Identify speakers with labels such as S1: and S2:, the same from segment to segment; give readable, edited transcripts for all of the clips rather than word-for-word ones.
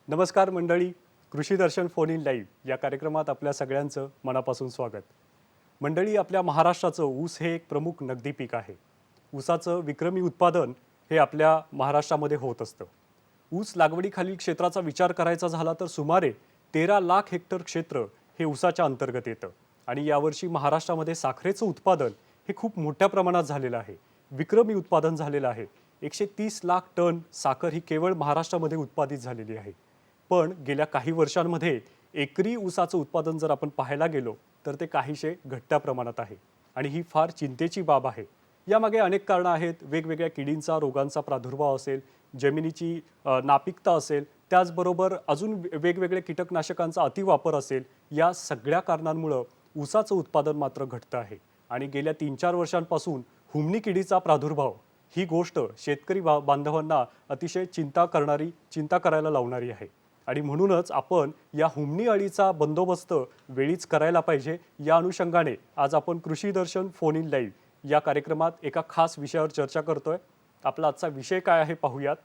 S1: नमस्कार मंडळी, कृषी दर्शन फोन इन लाईव्ह या कार्यक्रमात आपल्या सगळ्यांचं मनापासून स्वागत. मंडळी, आपल्या महाराष्ट्राचं ऊस हे एक प्रमुख नगदी पीक आहे. ऊसाचं विक्रमी उत्पादन हे आपल्या महाराष्ट्रामध्ये होत असतं. ऊस लागवडीखालील क्षेत्राचा विचार करायचा झाला तर सुमारे 13 लाख हेक्टर क्षेत्र हे ऊसाच्या अंतर्गत येतं आणि यावर्षी महाराष्ट्रामध्ये साखरेचं उत्पादन हे खूप मोठ्या प्रमाणात झालेलं आहे. विक्रमी उत्पादन झालेलं आहे. 130 लाख टन साखर ही केवळ महाराष्ट्रामध्ये उत्पादित झालेली आहे. पण गेल्या काही वर्षांमध्ये एकरी ऊसाचं उत्पादन जर आपण पाहायला गेलो तर ते काहीशे घटत्या प्रमाणात आहे आणि ही फार चिंतेची बाब आहे. यामागे अनेक कारणं आहेत. वेगवेगळ्या किडींचा रोगांचा प्रादुर्भाव असेल, जमिनीची नापीकता असेल, त्याचबरोबर अजून वेगवेगळे कीटकनाशकांचा अतिवापर असेल. या सगळ्या कारणांमुळे ऊसाचं उत्पादन मात्र घटतं आहे आणि गेल्या 3-4 वर्षांपासून हुमणी किडीचा प्रादुर्भाव ही गोष्ट शेतकरी बांधवांना अतिशय चिंता करायला लावणारी आहे आणि म्हणूनच आपण या हुमणी अळीचा बंदोबस्त वेळीच करायला पाहिजे. या अनुषंगाने आज आपण कृषी दर्शन फोन इन लाईव्ह या कार्यक्रमात एका खास विषयावर चर्चा करतोय. आपला आजचा विषय काय आहे पाहूयात.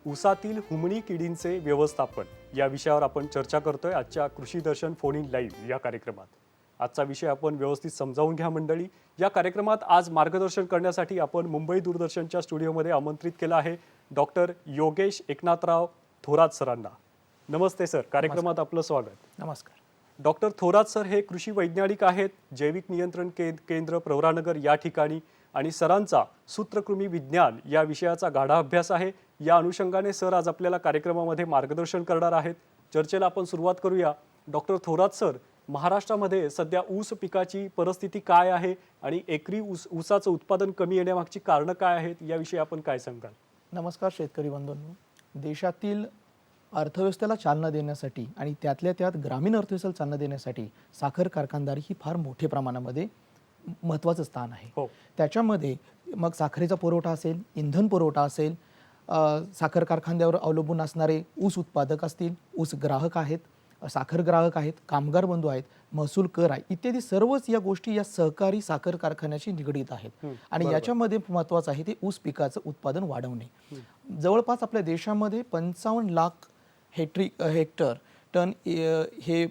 S1: ऊसातील हुमणी किडींचे व्यवस्थापन या विषयावर आपण चर्चा करतोय आजच्या कृषी दर्शन फोन इन लाईव्ह या कार्यक्रमात. आजचा विषय आपण व्यवस्थित समजावून घ्या मंडळी. या कार्यक्रमात आज मार्गदर्शन करण्यासाठी आपण मुंबई दूरदर्शनच्या स्टुडिओमध्ये आमंत्रित केलं आहे डॉक्टर योगेश एकनाथराव थोरात सरांना. नमस्ते सर, कार्यक्रमात आपलं स्वागत.
S2: नमस्कार.
S1: डॉक्टर थोरात सर हे कृषी वैज्ञानिक आहेत, जैविक नियंत्रण केंद्र प्रवरानगर या ठिकाणी, आणि सरांचा सूत्रकृमी विज्ञान या विषयाचा गाढा अभ्यास आहे. या अनुषंगाने सर आज आपल्याला कार्यक्रमामध्ये मार्गदर्शन करणार आहेत. चर्चेला आपण सुरुवात करूया. डॉक्टर थोरात सर, महाराष्ट्रामध्ये सध्या ऊस पिकाची परिस्थिती काय आहे आणि एकरी ऊसाचं उत्पादन कमी येण्यामागची कारणं काय आहेत याविषयी आपण काय सांगाल?
S2: नमस्कार शेतकरी बंधूंनो. देशातील अर्थव्यवस्थेला चालना देण्यासाठी आणि त्यातल्या त्यात ग्रामीण अर्थव्यवस्थेला चालना देण्यासाठी साखर कारखानदारी ही फार मोठ्या प्रमाणामध्ये महत्त्वाचं स्थान आहे. त्याच्यामध्ये मग साखरेचा पुरवठा असेल, इंधन पुरवठा असेल, साखर कारखान्यावर अवलंबून असणारे ऊस उत्पादक असतील, ऊस ग्राहक आहेत, साखर ग्राहक आहेत, कामगार बंधू आहेत, महसूल कर आहे, इत्यादी सर्वच या गोष्टी या सहकारी साखर कारखान्याशी निगडीत आहेत. आणि याच्यामध्ये महत्त्वाचं आहे ते ऊस पिकाचं उत्पादन वाढवणे. जवळपास आपल्या देशामध्ये 55 लाख हेक्टर टन हे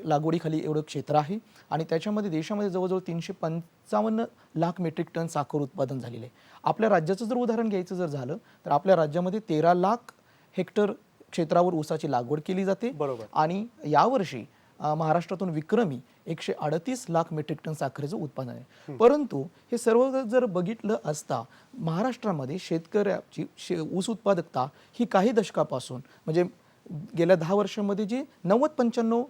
S2: लागवडीखाली एवढं क्षेत्र आहे आणि त्याच्यामध्ये देशामध्ये जवळजवळ 355 लाख मेट्रिक टन साखर उत्पादन झालेलं आहे. आपल्या राज्याचं जर उदाहरण घ्यायचं जर झालं तर आपल्या राज्यामध्ये 13 लाख हेक्टर क्षेत्रावर ऊसाची लागवड केली जाते. आणि यावर्षी महाराष्ट्रातून विक्रमी 138 लाख मेट्रिक टन साखरेचं उत्पादन आहे. परंतु हे सर्व जर बघितलं असता महाराष्ट्रामध्ये शेतकऱ्याची ऊस उत्पादकता ही काही दशकापासून म्हणजे गेल्या 10 वर्षांमध्ये जी 90-95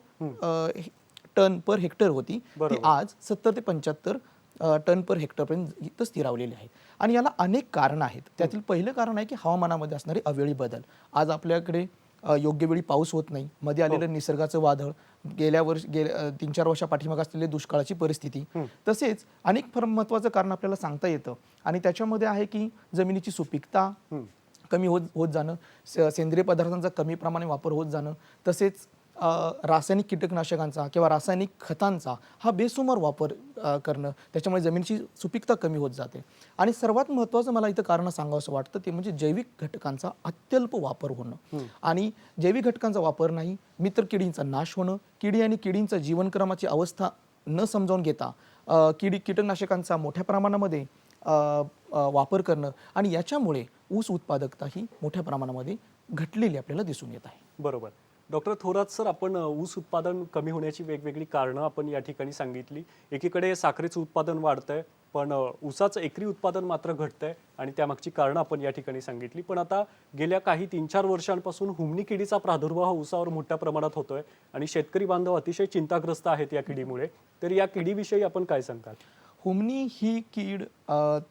S2: टन पर हेक्टर होती ती आज 70 ते 75 टन पर हेक्टरपर्यंत इथं स्थिरावलेली आहे. आणि याला अनेक कारण आहेत. त्यातील पहिलं कारण आहे की हवामानामध्ये असणारे अवेळी बदल. आज आपल्याकडे योग्य वेळी पाऊस होत नाही. मध्ये आलेलं निसर्गाचं वादळ, गेल्या 3-4 वर्षा पाठीमागे असलेली दुष्काळाची परिस्थिती, तसेच अनेक महत्त्वाचं कारण आपल्याला सांगता येतं. आणि त्याच्यामध्ये आहे की जमिनीची सुपीकता कमी होत जाणं, सेंद्रिय पदार्थांचा कमी प्रमाणे वापर होत जाणं, तसेच रासायनिक कीटकनाशकांचा किंवा रासायनिक खतांचा हा बेसुमार वापर करणं, त्याच्यामुळे जमिनीची सुपीकता कमी होत जाते. आणि सर्वात महत्त्वाचं मला इथं कारण सांगावंसं वाटतं ते म्हणजे जैविक घटकांचा अत्यल्प वापर होणं. आणि जैविक घटकांचा वापर नाही, मित्र किडींचा नाश होणं, किडी आणि किडींचा जीवनक्रमाची अवस्था न समजावून घेता कीटकनाशकांचा मोठ्या प्रमाणामध्ये वापर करणं आणि याच्यामुळे ऊस उत्पादकता ही मोठ्या प्रमाणामध्ये घटलेली आपल्याला दिसून येत आहे.
S1: बरोबर. डॉक्टर थोरात सर, आपण ऊस उत्पादन कमी होण्याची वेगवेगळी कारणं आपण या ठिकाणी सांगितली. एकीकडे साखरेचं उत्पादन वाढतंय, पण ऊसाचं एकरी उत्पादन मात्र घटतंय आणि त्यामागची कारणं आपण या ठिकाणी सांगितली. पण आता गेल्या काही 3-4 वर्षांपासून हुमणी किडीचा प्रादुर्भाव ऊसावर मोठ्या प्रमाणात होतोय आणि शेतकरी बांधव अतिशय चिंताग्रस्त आहेत या किडीमुळे. तर या किडीविषयी आपण काय सांगाल?
S2: हुमणी ही कीड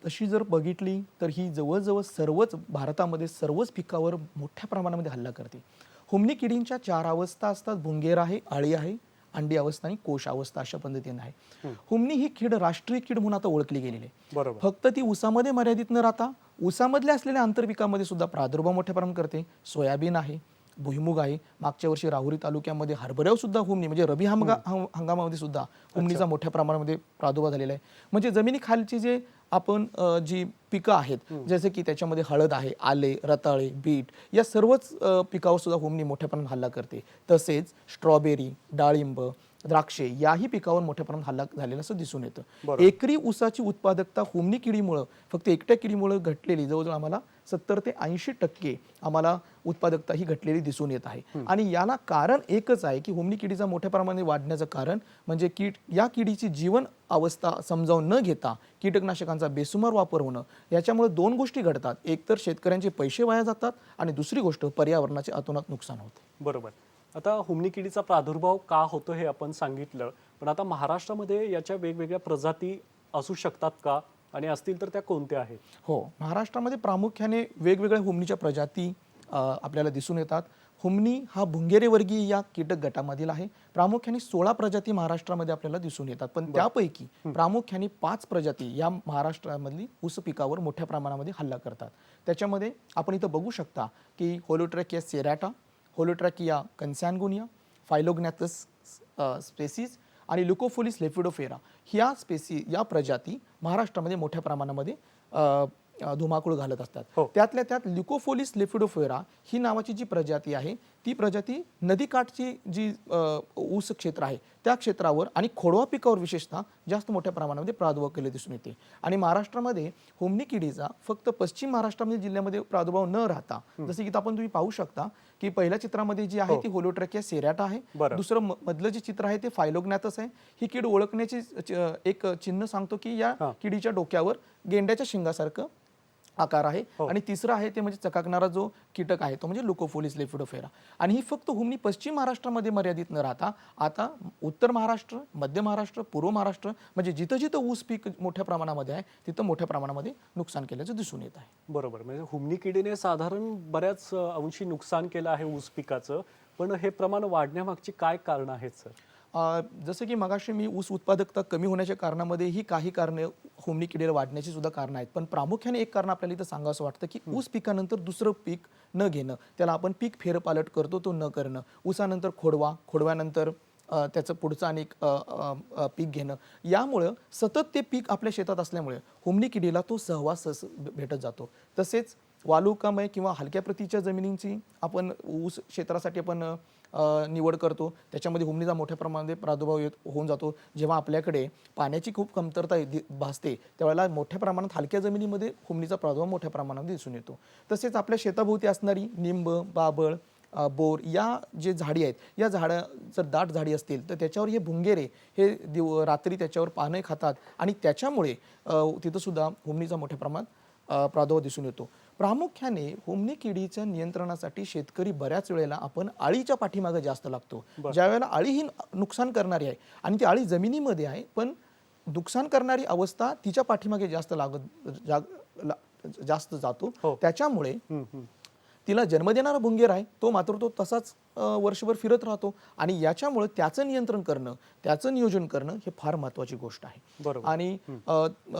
S2: तशी जर बघितली तर ही जवळजवळ सर्वच भारतामध्ये सर्वच पिकावर मोठ्या प्रमाणामध्ये हल्ला करते. हुमणी किडींच्या 4 अवस्था असतात. भुंगेर आहे, आळी आहे, अंडी अवस्था आणि कोश अवस्था अशा पद्धतीने आहे. हुमणी ही कीड राष्ट्रीय कीड म्हणून आता ओळखली गेलेली आहे.
S1: बरोबर.
S2: फक्त ती ऊसामध्ये मर्यादित न राहता ऊसामधल्या असलेल्या आंतरपिकामध्ये सुद्धा प्रादुर्भाव मोठ्या प्रमाणात करते. सोयाबीन आहे, भुईमुग आहे. मागच्या वर्षी राहुरी तालुक्यामध्ये हरभऱ्यावर सुद्धा हुमणी म्हणजे रबी हंगामामध्ये सुद्धा हुमणीचा मोठ्या प्रमाणामध्ये प्रादुर्भाव झालेला आहे. म्हणजे जमिनीखालची जे आपण जी पिकं आहेत जसे की त्याच्यामध्ये हळद आहे, आले, रताळे, बीट या सर्वच पिकावर सुद्धा हुमणी मोठ्या प्रमाणात हल्ला करते. तसेच स्ट्रॉबेरी, डाळिंब, द्राक्षे याही पिकावर मोठ्या प्रमाणात हल्ला झालेला असं दिसून येतं. एकरी ऊसाची उत्पादकता हुमणी किडीमुळे फक्त एकट्या किडीमुळे घटलेली जवळजवळ आम्हाला 70 ते 80% आम्हाला उत्पादकता ही घटलेली दिसून येत आहे. आणि याला कारण एकच आहे की हुमणी किडीचा मोठ्या प्रमाणात वाढण्याचं कारण म्हणजे या किडीची जीवन अवस्था समजावून न घेता कीटकनाशकांचा बेसुमार वापर होणं. याच्यामुळे 2 गोष्टी घडतात. एक तर शेतकऱ्यांचे पैसे वाया जातात आणि दुसरी गोष्ट पर्यावरणाचे अतोनात नुकसान होते.
S1: बरोबर. आता हुमणी किडीचा प्रादुर्भाव का होतो हे आपण सांगितलं, पण आता महाराष्ट्रामध्ये याच्या वेगवेगळ्या प्रजाती असू शकतात का, आणि असतील तर त्या कोणत्या आहेत?
S2: हो, महाराष्ट्रामध्ये प्रामुख्याने वेगवेगळ्या हुमणीच्या प्रजाती आपल्याला दिसून येतात. हुमणी हा भुंगेरे वर्गीय या कीटक गटामधील आहे. प्रामुख्याने 16 प्रजाती महाराष्ट्रामध्ये आपल्याला दिसून येतात. पण त्यापैकी प्रामुख्याने 5 प्रजाती या महाराष्ट्रामधली ऊस पिकावर मोठ्या प्रमाणामध्ये हल्ला करतात. त्याच्यामध्ये आपण इथं बघू शकता की होलोट्रॅकिया सेरॅटा, होलोट्रॅकिया कन्सॅन्गुनिया, फायलोग्नॅथस स्पेसीज आणि ल्युकोफोलिस लेपिडोफेरा या प्रजाती महाराष्ट्रामध्ये मोठ्या प्रमाणामध्ये धुमाकूळ घालत असतात. त्यातल्या त्यात ल्युकोफोलिस लेपिडोफेरा ही नावाची जी प्रजाती आहे ती प्रजाती नदीकाठची जी ऊस क्षेत्र आहे त्या क्षेत्रावर आणि खोडवा पिकावर विशेषतः जास्त मोठ्या प्रमाणामध्ये प्रादुर्भाव केले दिसून येते. आणि महाराष्ट्रामध्ये हुमणी किडीचा फक्त पश्चिम महाराष्ट्रामध्ये जिल्ह्यामध्ये प्रादुर्भाव न राहता जसे की आपण तुम्ही पाहू शकता की पहिल्या चित्रामध्ये जी आहे ती होलोट्रॅकिया सेरॅटा आहे. दुसरं मधलं जे चित्र आहे ते फायलोग्नॅथस आहे. ही कीड ओळखण्याची एक चिन्ह सांगतो की या किडीच्या डोक्यावर गेंड्याच्या शिंगासारखं आकार आहे. आणि तिसरं आहे ते म्हणजे चकाकणारा जो कीटक आहे तो म्हणजे ल्युकोफोलिस लेपिडोफेरा. आणि ही फक्त हुमणी पश्चिम महाराष्ट्रामध्ये मर्यादित न राहता आता उत्तर महाराष्ट्र, मध्य महाराष्ट्र, पूर्व महाराष्ट्र म्हणजे जिथं जिथं ऊस पीक मोठ्या प्रमाणामध्ये आहे तिथं मोठ्या प्रमाणामध्ये नुकसान केल्याचं दिसून येत आहे.
S1: बरोबर. म्हणजे हुमणी किडीने साधारण बऱ्याच अंशी नुकसान केलं आहे ऊस पिकाचं, पण हे प्रमाण वाढण्यामागची काय कारण आहेत सर?
S2: जसं की मगाशी मी ऊस उत्पादकता कमी होण्याच्या कारणामध्ये ही काही कारणे हुमणी किडीला वाढण्याची सुद्धा कारणं आहेत. पण प्रामुख्याने एक कारण आपल्याला इथं सांगावं वाटतं की ऊस पिकानंतर दुसरं पीक न घेणं, त्याला आपण पीक फेरपालट करतो तो न करणं, ऊसानंतर खोडव्यानंतर त्याचं पुढचं अनेक पीक घेणं, यामुळं सतत ते पीक आपल्या शेतात असल्यामुळे हुमणी किडीला तो सहवास भेटत जातो. तसेच वालुकामय किंवा हलक्या प्रतीच्या जमिनींची आपण ऊस क्षेत्रासाठी आपण निवड करतो. त्याच्यामध्ये हुमणीचा मोठ्या प्रमाणात प्रादुर्भाव होऊन जातो. जेव्हा आपल्याकडे पाण्याची खूप कमतरता भासते त्यावेळेला मोठ्या प्रमाणात हलक्या जमिनीमध्ये हुमणीचा प्रादुर्भाव मोठ्या प्रमाणात दिसून येतो. तसेच आपल्या शेताभोवती असणारी निंब, बाबळ, बोर या जे झाडी आहेत या झाडं जर दाट झाडी असतील तर त्याच्यावर हे भुंगेरे हे रात्री त्याच्यावर पाने खातात आणि त्याच्यामुळे तिथं सुद्धा हुमणीचा मोठ्या प्रमाणात प्रादुर्भाव दिसून येतो. प्रामुख्याने हुमणी किडीच्या नियंत्रणासाठी शेतकरी बऱ्याच वेळेला आपण आळीच्या पाठीमागे जास्त लागतो. ज्या वेळेला आळी ही नुकसान करणारी आहे आणि ती आळी जमिनीमध्ये आहे पण नुकसान करणारी अवस्था तिच्या पाठीमागे जास्त जातो. त्याच्यामुळे तिला जन्म देणारा भुंगेर आहे तो मात्र तो तसाच वर्षभर फिरत राहतो आणि याच्यामुळे त्याचं नियंत्रण करणं, त्याचं नियोजन करणं हे फार महत्त्वाची गोष्ट आहे. आणि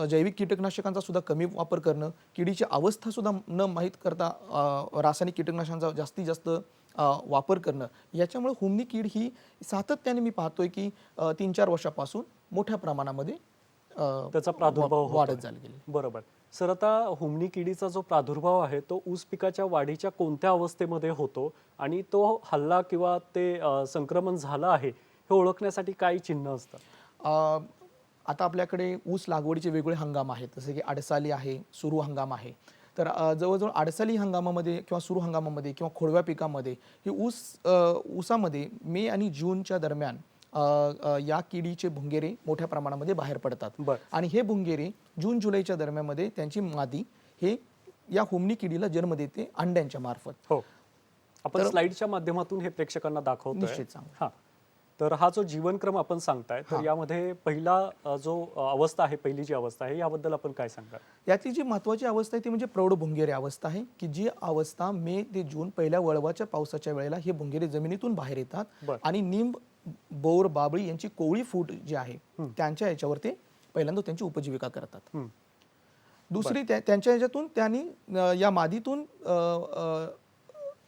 S2: जैविक कीटकनाशकांचा सुद्धा कमी वापर करणं, किडीची अवस्था सुद्धा न माहीत करता रासायनिक कीटकनाशकांचा जास्तीत जास्त वापर करणं, याच्यामुळे हुमणी कीड ही सातत्याने मी पाहतोय की 3-4 वर्षापासून मोठ्या प्रमाणामध्ये
S1: त्याचा प्रादुर्भाव
S2: वाढत झाला गेला.
S1: बरोबर. सर, आता हुमणी किडीचा जो प्रादुर्भाव आहे तो ऊस पिकाच्या वाढीच्या कोणत्या अवस्थेमध्ये होतो आणि तो हल्ला किंवा ते संक्रमण झालं आहे हे ओळखण्यासाठी काय चिन्ह असतात?
S2: आता आपल्याकडे ऊस लागवडीचे वेगवेगळे हंगाम आहेत. जसे की अडसाली आहे, सुरू हंगाम आहे. तर जवळजवळ अडसाली हंगामामध्ये किंवा सुरू हंगामामध्ये किंवा खोडव्या पिकामध्ये ही ऊसामध्ये मे आणि जूनच्या दरम्यान या किडीचे भुंगेरे मोठ्या प्रमाणामध्ये बाहेर पडतात
S1: बर.
S2: आणि हे भुंगेरे जून जुलैच्या दरम्यानमध्ये त्यांची मादी हे या हुमणी किडीला जन्म देते अंड्यांच्या मार्फत.
S1: हो, आपण स्लाइडच्या माध्यमातून हे प्रेक्षकांना दाखवतोय.
S2: निश्चित सांगू.
S1: हा, तर हा जो जीवनक्रम आपण सांगताय, तर यामध्ये पहिला जो अवस्था आहे, पहिली जी अवस्था आहे, याबद्दल आपण काय सांगाल?
S2: यातली जी महत्त्वाची अवस्था आहे ती म्हणजे प्रौढ भुंगेरे अवस्था आहे, की जी अवस्था मे ते जून पहिल्या वळवाच्या पावसाच्या वेळेला हे भुंगेरे जमिनीतून बाहेर येतात
S1: बर.
S2: आणि निंब, बोर, बाबळी यांची कोवळी फूट जी आहे त्यांच्या याच्यावर ते पहिल्यांदा त्यांची उपजीविका करतात.
S1: हम्म.
S2: दुसरी त्यांच्या याच्यातून त्यांनी या मादीतून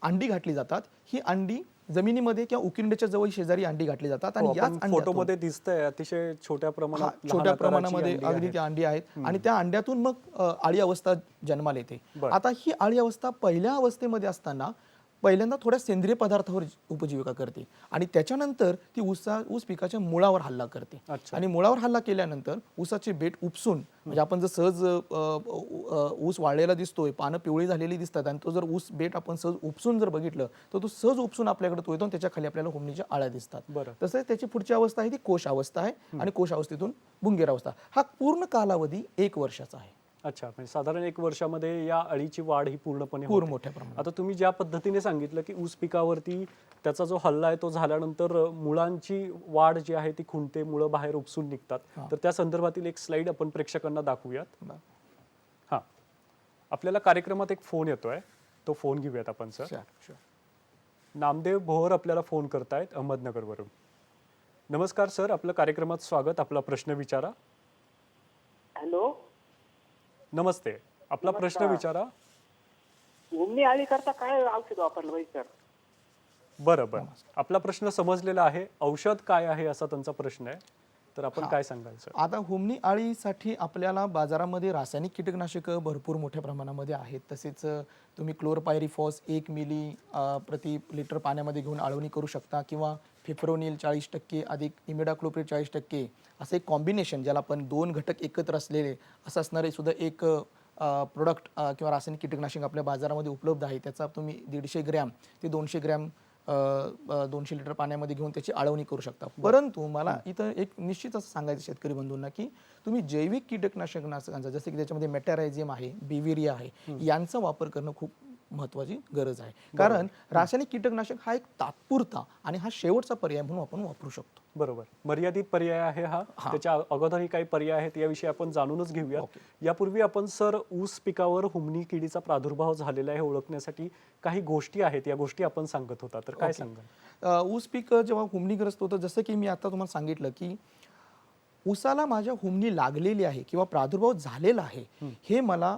S2: अंडी घातली जातात. ही अंडी जमिनीमध्ये किंवा उकिरड्याच्या जवळ शेजारी अंडी घातली जातात आणि
S1: हो,
S2: याच
S1: आपण
S2: अंड्यातून
S1: फोटोमध्ये दिसतंय अतिशय छोट्या प्रमाणात, लहान
S2: छोट्या
S1: आकाराची
S2: प्रमाणामध्ये
S1: अंडी
S2: अगदी
S1: आहेत.
S2: त्या अंडी आहेत आणि त्या अंड्यातून मग आळी अवस्था जन्माला येते.
S1: बरं.
S2: आता ही आळी अवस्था पहिल्या अवस्थेमध्ये असताना पहिल्यांदा थोड्या सेंद्रिय पदार्थावर उपजीविका करते आणि त्याच्यानंतर ती ऊस पिकाच्या मुळावर हल्ला करते.
S1: अच्छा.
S2: आणि मुळावर हल्ला केल्यानंतर ऊसाचे बेट उपसून, म्हणजे आपण जर सहज ऊस वाळलेला दिसतोय, पानं पिवळी झालेली दिसतात आणि तो जर ऊस बेट आपण सहज उपसून जर बघितलं तर तो सहज उपसून आपल्याकडे तो येतो आणि त्याच्या खाली आपल्याला हुमणीच्या आळ्या दिसतात.
S1: बरं.
S2: तसंच त्याची पुढची अवस्था आहे ती कोश अवस्था आहे आणि कोश अवस्थेतून भुंगेर अवस्था. हा पूर्ण कालावधी 1 वर्षाचा आहे.
S1: अच्छा, म्हणजे साधारण 1 वर्षामध्ये या अळीची वाढ ही पूर्णपणे
S2: पूर्ण
S1: होते.
S2: मोठ्या प्रमाणात.
S1: आता तुम्ही ज्या पद्धतीने सांगितलं की ऊस पिकावरती त्याचा जो हल्ला आहे तो झाल्यानंतर मुळांची वाढ जी आहे ती खुंटते, मुळं बाहेर उपसून निघतात, तर त्या संदर्भातील एक स्लाइड आपण प्रेक्षकांना दाखवूयात.
S2: बरं.
S1: हा, आपल्याला कार्यक्रमात एक फोन येतोय, तो फोन घेऊयात आपण sir.
S2: Sure, sure.
S1: Namdev Bhor आपल्याला फोन करतायत अहमदनगरवरून. नमस्कार सर, आपलं कार्यक्रमात स्वागत. आपला प्रश्न विचारा.
S3: हॅलो,
S1: नमस्ते, आपला प्रश्न विचारा.
S3: हुमणी आळी करता काय औषध वापरलं पाहिजे सर?
S1: बरं बरं, आपला प्रश्न समजलेला आहे. औषध काय आहे असा त्यांचा प्रश्न आहे, तर आपण काय सांगाल सर?
S2: आता हुमणी आळीसाठी आपल्याला बाजारामध्ये रासायनिक कीटकनाशकं भरपूर मोठ्या प्रमाणामध्ये आहेत. तसेच तुम्ही क्लोरपायरिफॉस 1 मिली प्रति लिटर पाण्यामध्ये घेऊन आळवणी करू शकता किंवा फिप्रोनिल 40% अधिक इमिडाक्लोप्रिड 40% असं एक कॉम्बिनेशन, ज्याला आपण 2 घटक एकत्र असलेले असं असणारे सुद्धा एक प्रोडक्ट किंवा रासायनिक कीटकनाशक आपल्या बाजारामध्ये उपलब्ध आहे. त्याचा तुम्ही 150 ग्रॅम ते 200 ग्रॅम 200 लिटर पाण्यामध्ये घेऊन त्याची आळवणी करू शकता. परंतु मला इथं एक निश्चित असं सांगायचं शेतकरी बंधूंना की तुम्ही जैविक कीटकनाशकांचा जसं की त्याच्यामध्ये मेटॅरायझियम आहे, बिव्हिरिया आहे, यांचा वापर करणं खूप महत्त्वाची गरज आहे. कारण रासायनिक कीटकनाशक हा एक तात्पुरता आणि हा शेवटचा पर्याय म्हणून आपण वापरू शकतो.
S1: बरोबर, मर्यादित पर्याय आहे हा. त्याच्या अगोदरही काही पर्याय आहेत, याविषयी आपण जाणूनच घेऊया. यापूर्वी आपण सर ऊस पिकावर हुमणी किडीचा प्रादुर्भाव झालेला आहे ओळखण्यासाठी काही गोष्टी आहेत, या गोष्टी आपण सांगत होता, तर काय सांगाल?
S2: ऊस पीक जेव्हा हुमणीग्रस्त होतं, जसं की मी आता तुम्हाला सांगितलं की ऊसाला माझ्या हुमणी लागलेली आहे किंवा प्रादुर्भाव झालेला आहे, हे मला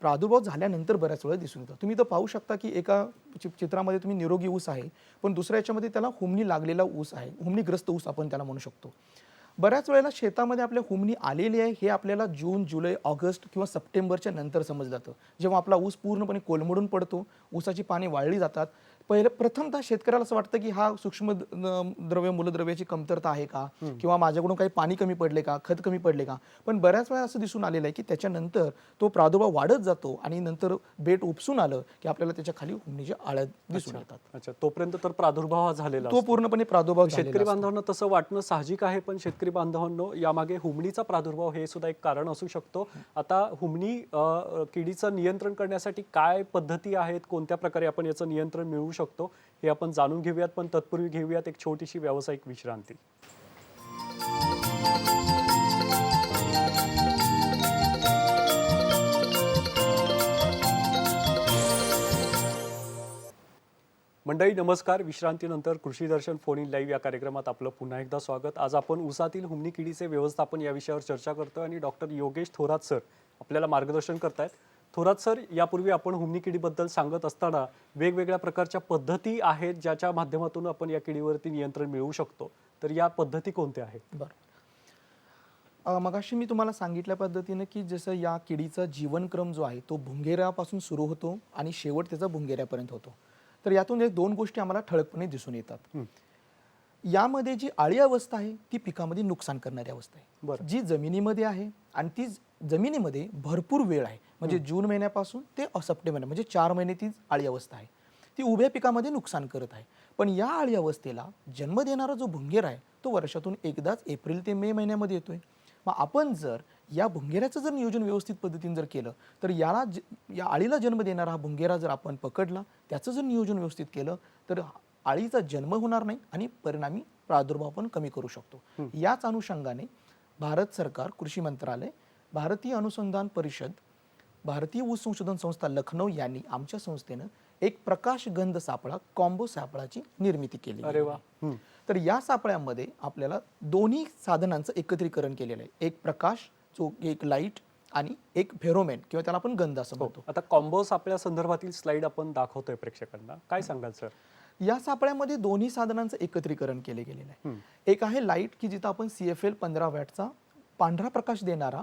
S2: प्रादुर्भाव झाल्यानंतर बऱ्याच वेळा दिसून येतं. तुम्ही तर पाहू शकता की एका चित्रामध्ये तुम्ही निरोगी ऊस आहे, पण दुसऱ्या याच्यामध्ये त्याला हुमणी लागलेला ऊस आहे, हुमणीग्रस्त ऊस आपण त्याला म्हणू शकतो. बऱ्याच वेळेला शेतामध्ये आपल्या हुमणी आलेली आहे हे आपल्याला जून, जुलै, ऑगस्ट किंवा सप्टेंबरच्या नंतर समजलं जातं. जेव्हा आपला ऊस पूर्णपणे कोलमडून पडतो, ऊसाची पाने वाळली जातात, प्रथमतः शेतकऱ्याला असं वाटतं की हा सूक्ष्म द्रव्य मूलद्रव्याची कमतरता आहे का, किंवा माझ्याकडून काही पाणी कमी पडले का, खत कमी पडले का. पण बऱ्याच वेळा असं दिसून आलेलं आहे की त्याच्यानंतर तो प्रादुर्भाव वाढत जातो आणि नंतर बेट उपसून आलं की आपल्याला त्याच्या खाली हुमणीच्या आळ्या दिसून येतात.
S1: अच्छा, तोपर्यंत तर प्रादुर्भाव हा झालेला
S2: तो पूर्णपणे प्रादुर्भाव
S1: शेतकरी बांधवांना तसं वाटणं साहजिक आहे, पण शेतकरी बांधवांनो, यामागे हुमणीचा प्रादुर्भाव हे सुद्धा एक कारण असू शकतो. आता हुमणी किडीचं नियंत्रण करण्यासाठी काय पद्धती आहेत, कोणत्या प्रकारे आपण याचं नियंत्रण मिळवू शकतो, हे आपण जाणून घेऊयात. पण तत्पूर्वी घेऊयात एक छोटीशी व्यावसायिक विश्रांती. मंडळी नमस्कार, विश्रांतीनंतर कृषी दर्शन फोन इन लाईव्ह या कार्यक्रमात आपलं पुन्हा एकदा स्वागत. आज आपण ऊसातील हुमणी किडीचे व्यवस्थापन या विषयावर चर्चा करतोय आणि डॉक्टर योगेश थोरात सर आपल्याला मार्गदर्शन करतायत. थोरात सर, यापूर्वी आपण हुमणी किडीबद्दल सांगत असताना वेगवेगळ्या प्रकारच्या पद्धती आहेत ज्याच्या माध्यमातून आपण या किडीवरती नियंत्रण मिळवू शकतो, तर या पद्धती कोणत्या आहेत?
S2: बरं, मगाशी मी तुम्हाला सांगितल्या पद्धतीने की जसं या किडीचा जीवनक्रम जो आहे तो भुंगेऱ्यापासून सुरू होतो आणि शेवट त्याचा भुंगेऱ्यापर्यंत होतो. तर यातून एक 2 गोष्टी आम्हाला ठळकपणे दिसून येतात. यामध्ये जी आळी अवस्था आहे ती पिकामध्ये नुकसान करणारी अवस्था आहे.
S1: बरं.
S2: जी जमिनीमध्ये आहे आणि ती जमिनीमध्ये भरपूर वेळ आहे, म्हणजे जून महिन्यापासून ते सप्टेंबर म्हणजे 4 महिने ती आळी अवस्था आहे. ती उभ्या पिकामध्ये नुकसान करत आहे. पण या आळी अवस्थेला जन्म देणारा जो भुंगेर आहे तो वर्षातून एकदाच एप्रिल ते मे महिन्यामध्ये येतोय. मग आपण जर या भुंगेराचं जर नियोजन व्यवस्थित पद्धतीने जर केलं तर या आळीला जन्म देणारा हा भुंगेरा जर आपण पकडला, त्याचं जर नियोजन व्यवस्थित केलं तर आळीचा जन्म होणार नाही आणि परिणामी प्रादुर्भाव पण कमी करू शकतो. याच अनुषंगाने भारत सरकार, कृषी मंत्रालय, भारतीय अनुसंधान परिषद, भारतीय ऊस संशोधन संस्था लखनौ यांनी आमच्या संस्थेनं एक प्रकाश गंध सापळा कॉम्बो सापळाची निर्मिती केली
S1: अरे वा.
S2: आहे. तर या सापळ्यामध्ये आपल्याला दोन्ही साधनांचं एकत्रीकरण केलेलं आहे. एक प्रकाश, जो एक लाईट, आणि एक फेरोमेन किंवा त्याला आपण गंध असं म्हणतो.
S1: आता कॉम्बो सापळ्या संदर्भातील स्लाइड आपण दाखवतोय प्रेक्षकांना, काय सांगाल सर?
S2: या सापळ्यामध्ये दोन्ही साधनांचं एकत्रीकरण केले गेलेलं आहे. एक आहे लाईट, की जिथं आपण CFL 15 वॅटचा पांढरा प्रकाश देणारा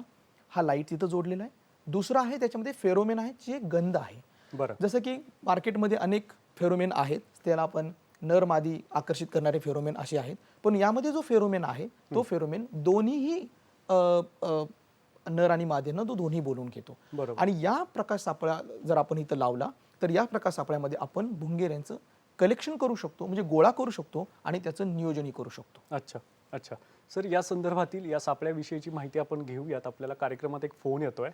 S2: हा लाईट तिथं जोडलेला आहे. दुसरा आहे त्याच्यामध्ये फेरोमेन आहे, जे गंध आहे.
S1: बरं.
S2: जसं की मार्केटमध्ये अनेक फेरोमेन आहेत, त्याला आपण नर मादी आकर्षित करणारे फेरोमेन असे आहेत. पण यामध्ये जो फेरोमेन आहे तो फेरोमेन दोन्हीही नर आणि मादीनं तो दोन्ही बोलून घेतो.
S1: बरोबर.
S2: आणि या प्रकाश सापळा जर आपण इथं लावला तर या प्रकाश सापळ्यामध्ये आपण भुंगेऱ्यांचं कलेक्शन करू शकतो, म्हणजे गोळा करू शकतो आणि त्याचं नियोजनही करू शकतो.
S1: अच्छा अच्छा सर, या संदर्भातील या सापळ्याविषयीची माहिती आपण घेऊयात. आपल्याला कार्यक्रमात एक फोन येतोय.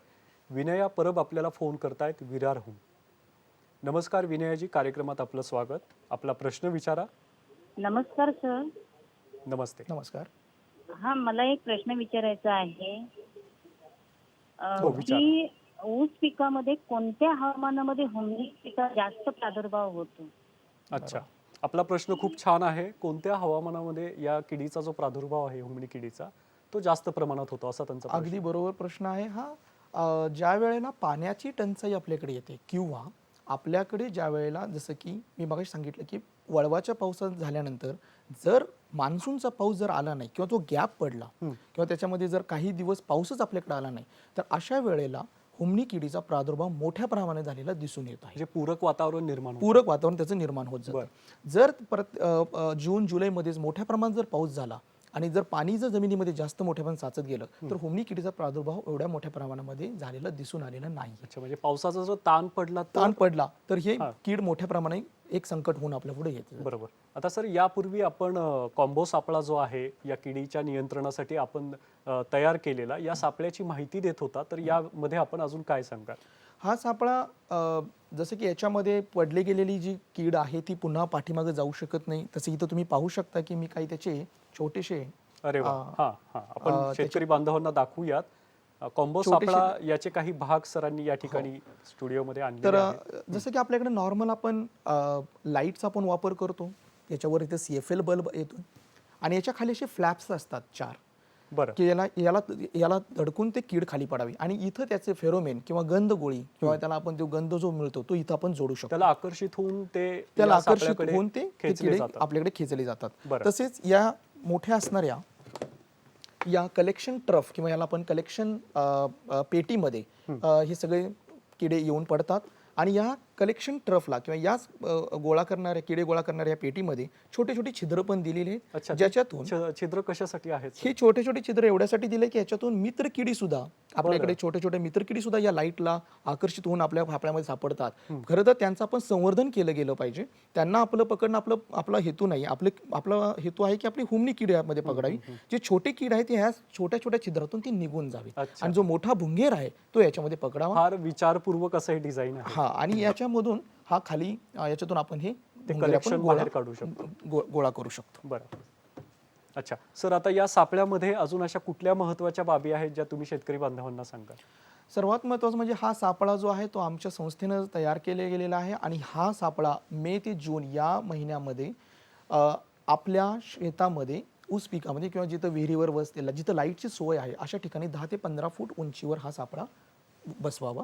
S1: विनया परब आपल्याला फोन करतायत विरारहून. नमस्कार विनयाजी, कार्यक्रमात आपलं स्वागत. आपला प्रश्न विचारा.
S4: नमस्कार सर.
S1: नमस्ते.
S2: नमस्कार.
S4: हा, मला एक प्रश्न विचारायचा आहे
S1: हो, विचारा.
S4: की ऊस पिकामध्ये कोणत्या हवामानामध्ये हुमणी पिका जास्त प्रादुर्भाव होतो?
S1: अच्छा, आपला प्रश्न खूप छान आहे. कोणत्या हवामानामध्ये या किडीचा जो प्रादुर्भाव आहे, हुमणी किडीचा, तो जास्त प्रमाणात होतो, असा त्यांचा प्रश्न.
S2: अगदी बरोबर प्रश्न आहे हा. ज्या वेळेला पाण्याची टंचाई आपल्याकडे येते किंवा आपल्याकडे ज्या वेळेला, जसं की मी मगाशी सांगितलं की वळवाच्या पावसात झाल्यानंतर जर मान्सूनचा पाऊस जर आला नाही किंवा तो गॅप पडला किंवा त्याच्यामध्ये जर काही दिवस पाऊसच आपल्याकडे आला नाही, तर अशा वेळेला हुमणी किडीचा प्रादुर्भाव मोठ्या प्रमाणात झालेला दिसून येत आहे.
S1: म्हणजे पूरक वातावरण निर्माण होतं.
S2: पूरक वातावरण त्याचं निर्माण होत जातं. जर परत जून जुलैमध्येच मोठ्या प्रमाणात जर पाऊस झाला आणि जर पाणी जर जमिनीमध्ये जास्त मोठ्या प्रमाणात साचत गेलं तर हुमणी किडीचा प्रादुर्भाव एवढ्या मोठ्या प्रमाणामध्ये झालेला दिसून आलेला नाही.
S1: अच्छा, म्हणजे पावसाचा जो ताण
S2: पडला तर हे कीड मोठ्या प्रमाणात एक संकट होऊन आपल्या पुढे येते.
S1: बरोबर. आता सर, यापूर्वी आपण कॉम्बो सापळा जो आहे या किडीच्या नियंत्रणासाठी आपण तयार केलेला, या सापळ्याची माहिती देत होता, तर यामध्ये आपण अजून काय सांगाल?
S2: हा सापळा जसं की याच्यामध्ये पडली गेलेली जी कीड आहे ती पुन्हा पाठीमागे जाऊ शकत नाही. तसं इथं तुम्ही पाहू शकता की मी काही त्याचे छोटेसे,
S1: अरे वा. हा हा, आपण शेतकरी बांधवांना दाखवूयात. कॉम्बो सापळा याचे काही भाग सरांनी या ठिकाणी स्टुडिओमध्ये आणले
S2: तर
S1: आहेत.
S2: जसं की आपल्याकडे नॉर्मल आपण लाईटचा आपण वापर करतो, याच्यावर इथे CFL बल्ब येतो आणि याच्या खाली असे फ्लॅप्स असतात 4,
S1: बरं.
S2: की याला धडकून ते कीड खाली पडावी आणि इथं त्याचे फेरोमेन किंवा गंध गोळी किंवा त्याला आपण जो गंध जो मिळतो तो इथं आपण जोडू शकतो.
S1: त्याला आकर्षित होऊन
S2: त्याला आकर्षित होऊन ते
S1: खेचले
S2: किडे
S1: जातात.
S2: आपल्याकडे खेचले जातात.
S1: बरं.
S2: तसेच या मोठ्या असणाऱ्या या कलेक्शन ट्रफ किंवा याला आपण कलेक्शन पेटीमध्ये हे सगळे किडे येऊन पडतात आणि या कलेक्शन ट्रफला किंवा याच किडे गोळा करणाऱ्या पेटीमध्ये छोटे छोटे छिद्र पण दिलेले आहेत,
S1: अच्छा,
S2: ज्याच्यातून
S1: छिद्र कशासाठी आहेत?
S2: हे छोटे छोटे छिद्र एवढ्यासाठी दिले की याच्यातून मित्र किडी सुद्धा आपल्याकडे छोटे छोटे मित्र किडी सुद्धा या लाईटला आकर्षित होऊन आपल्या फापड्यामध्ये सापडतात. खरं तर त्यांचं आपण संवर्धन केलं गेलं पाहिजे. त्यांना आपलं पकडणं आपला हेतू नाही. आपला हेतू आहे की आपली हुमणी किडी यामध्ये पकडावी. जे छोटे कीड आहे ते ह्या छोट्या छोट्या छिद्रातून ती निघून जावी आणि जो मोठा भुंगेर आहे तो याच्यामध्ये पकडावा.
S1: फार विचारपूर्वक असं हे डिझाईन आहे.
S2: हा, आणि याच्यामधून हा खाली याच्यातून आपण हे
S1: कलेक्शन बाहेर काढू शकतो,
S2: गोळा करू शकतो.
S1: बरं. अच्छा सर, आता या सापळ्यामध्ये अजून अशा कुठल्या महत्त्वाच्या बाबी आहेत ज्या तुम्ही शेतकरी बांधवांना सांगाल?
S2: सर्वात महत्त्वाचं म्हणजे हा सापळा जो आहे तो आमच्या संस्थेनं तयार केला गेलेला आहे आणि हा सापळा मे ते जून या महिन्यामध्ये आपल्या शेतामध्ये ऊस पिकामध्ये किंवा जिथं विहिरीवर वसलेला, जिथं लाईटची सोय आहे अशा ठिकाणी 10 ते 15 फूट उंचीवर हा सापळा बसवावा.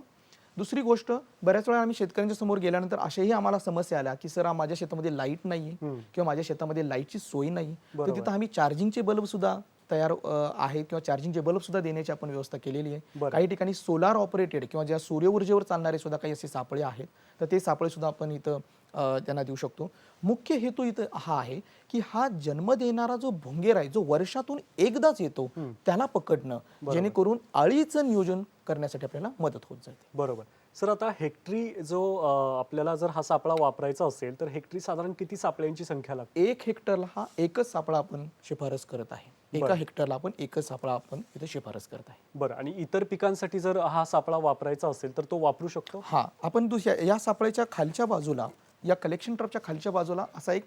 S2: दुसरी गोष्ट, बऱ्याच वेळा आम्ही शेतकऱ्यांच्या समोर गेल्यानंतर अशाही आम्हाला समस्या आल्या की सर माझ्या शेतामध्ये लाईट नाहीये किंवा माझ्या शेतामध्ये लाईटची सोय नाही, तर तिथं आम्ही चार्जिंगचे बल्ब सुद्धा तयार आहेत किंवा चार्जिंगचे बल्ब सुद्धा देण्याची आपण व्यवस्था केलेली आहे. काही ठिकाणी सोलार ऑपरेटेड किंवा ज्या सूर्य ऊर्जेवर चालणारे सुद्धा काही असे सापळे आहेत, तर ते सापळे सुद्धा आपण इथं त्यांना देऊ शकतो. मुख्य हेतू इथं हा आहे की हा जन्म देणारा जो भुंगेर आहे जो वर्षातून एकदाच येतो त्याला पकडणं, जेणेकरून अळीचं नियोजन करण्यासाठी आपल्याला मदत होत जाते.
S1: बरोबर. सर आता हेक्टरी जो आपल्याला जर हा सापळा वापरायचा असेल तर हेक्टरी साधारण किती सापळ्यांची संख्या लागते?
S2: 1 हेक्टरला हा एकच सापळा आपण शिफारस करत आहे. एका हेक्टरला आपण एकच सापळा आपण इथे शिफारस करत आहे.
S1: बरं, आणि इतर पिकांसाठी जर हा सापळा वापरायचा असेल तर तो वापरू शकतो?
S2: हा, आपण दुसऱ्या या सापळ्याच्या खालच्या बाजूला, या कलेक्शन ट्रपच्या खालच्या बाजूला असा एक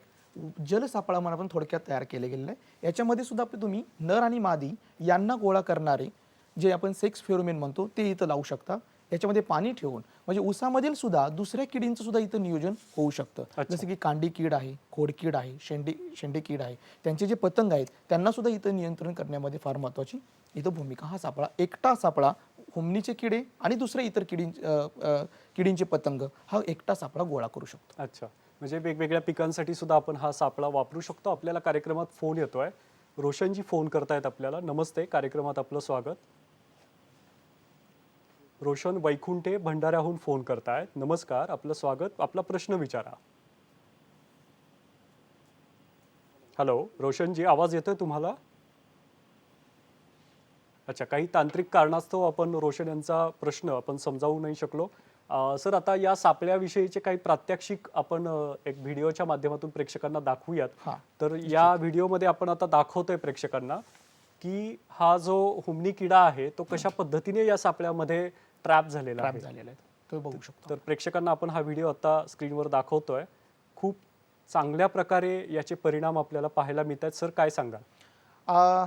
S2: जल सापळा म्हणून आपण थोडक्यात तयार केले गेलेला आहे. याच्यामध्ये सुद्धा तुम्ही नर आणि मादी यांना गोळा करणारे जे आपण सेक्स फेरोमेन म्हणतो ते इथं लावू शकता. याच्यामध्ये पाणी ठेवून म्हणजे ऊसामधील सुद्धा दुसऱ्या किडींचं सुद्धा इथं नियोजन होऊ शकतं. जसं की कांडी कीड आहे, खोडकीड आहे, शेंडे कीड आहे, त्यांचे जे पतंग आहेत त्यांना सुद्धा इथं नियंत्रण करण्यामध्ये फार महत्त्वाची इथं भूमिका हा सापळा, एकटा सापळा हुमणीचे किडे आणि दुसरे इतर किडींचे पतंग हा एकटा सापळा गोळा करू शकतो.
S1: अच्छा, म्हणजे वेगवेगळ्या पिकांसाठी सुद्धा आपण हा सापळा वापरू शकतो. आपल्याला कार्यक्रमात फोन येतोय. रोशनजी फोन करतायत आपल्याला. नमस्ते, कार्यक्रमात आपलं स्वागत. रोशन वैकुंठे भंडाऱ्याहून फोन करतायत. नमस्कार, आपलं स्वागत. आपला प्रश्न विचारा. हॅलो रोशनजी, आवाज येतोय तुम्हाला? अच्छा, काही तांत्रिक कारणास्तव आपण रोशन यांचा प्रश्न आपण समजावू नाही शकलो. सर, आता या सापळ्याविषयीचे काही प्रात्यक्षिक आपण एक व्हिडिओच्या माध्यमातून प्रेक्षकांना दाखवूयात.
S2: हा,
S1: तर या व्हिडिओमध्ये आपण आता दाखवतोय प्रेक्षकांना की हा जो हुमणी किडा आहे तो कशा पद्धतीने या सापळ्यामध्ये ट्रॅप झालेला आहे.
S2: तो बघू शकतो.
S1: तर प्रेक्षकांना आपण हा व्हिडिओ आता स्क्रीनवर दाखवतोय. खूप चांगल्या प्रकारे याचे परिणाम आपल्याला पाहायला मिळत आहेत. सर, काय सांगाल?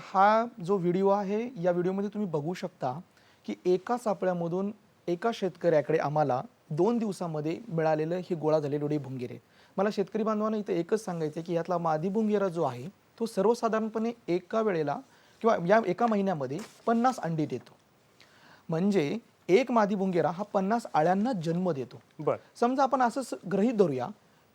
S2: हा जो व्हिडिओ आहे या व्हिडिओमध्ये तुम्ही बघू शकता की एका सापळ्यामधून एका शेतकऱ्याकडे आम्हाला 2 दिवसामध्ये मिळालेलं हे गोळा झालेले भुंगेरे. मला शेतकरी बांधवांना इथे एकच सांगायचं की यातला मादी भुंगेरा जो आहे तो सर्वसाधारणपणे एका वेळेला किंवा या एका महिन्यामध्ये 50 अंडी देतो. म्हणजे एक मादी भुंगेरा हा 50 अळ्यांना जन्म देतो.
S1: बरं.
S2: समजा आपण असंच गृहीत धरूया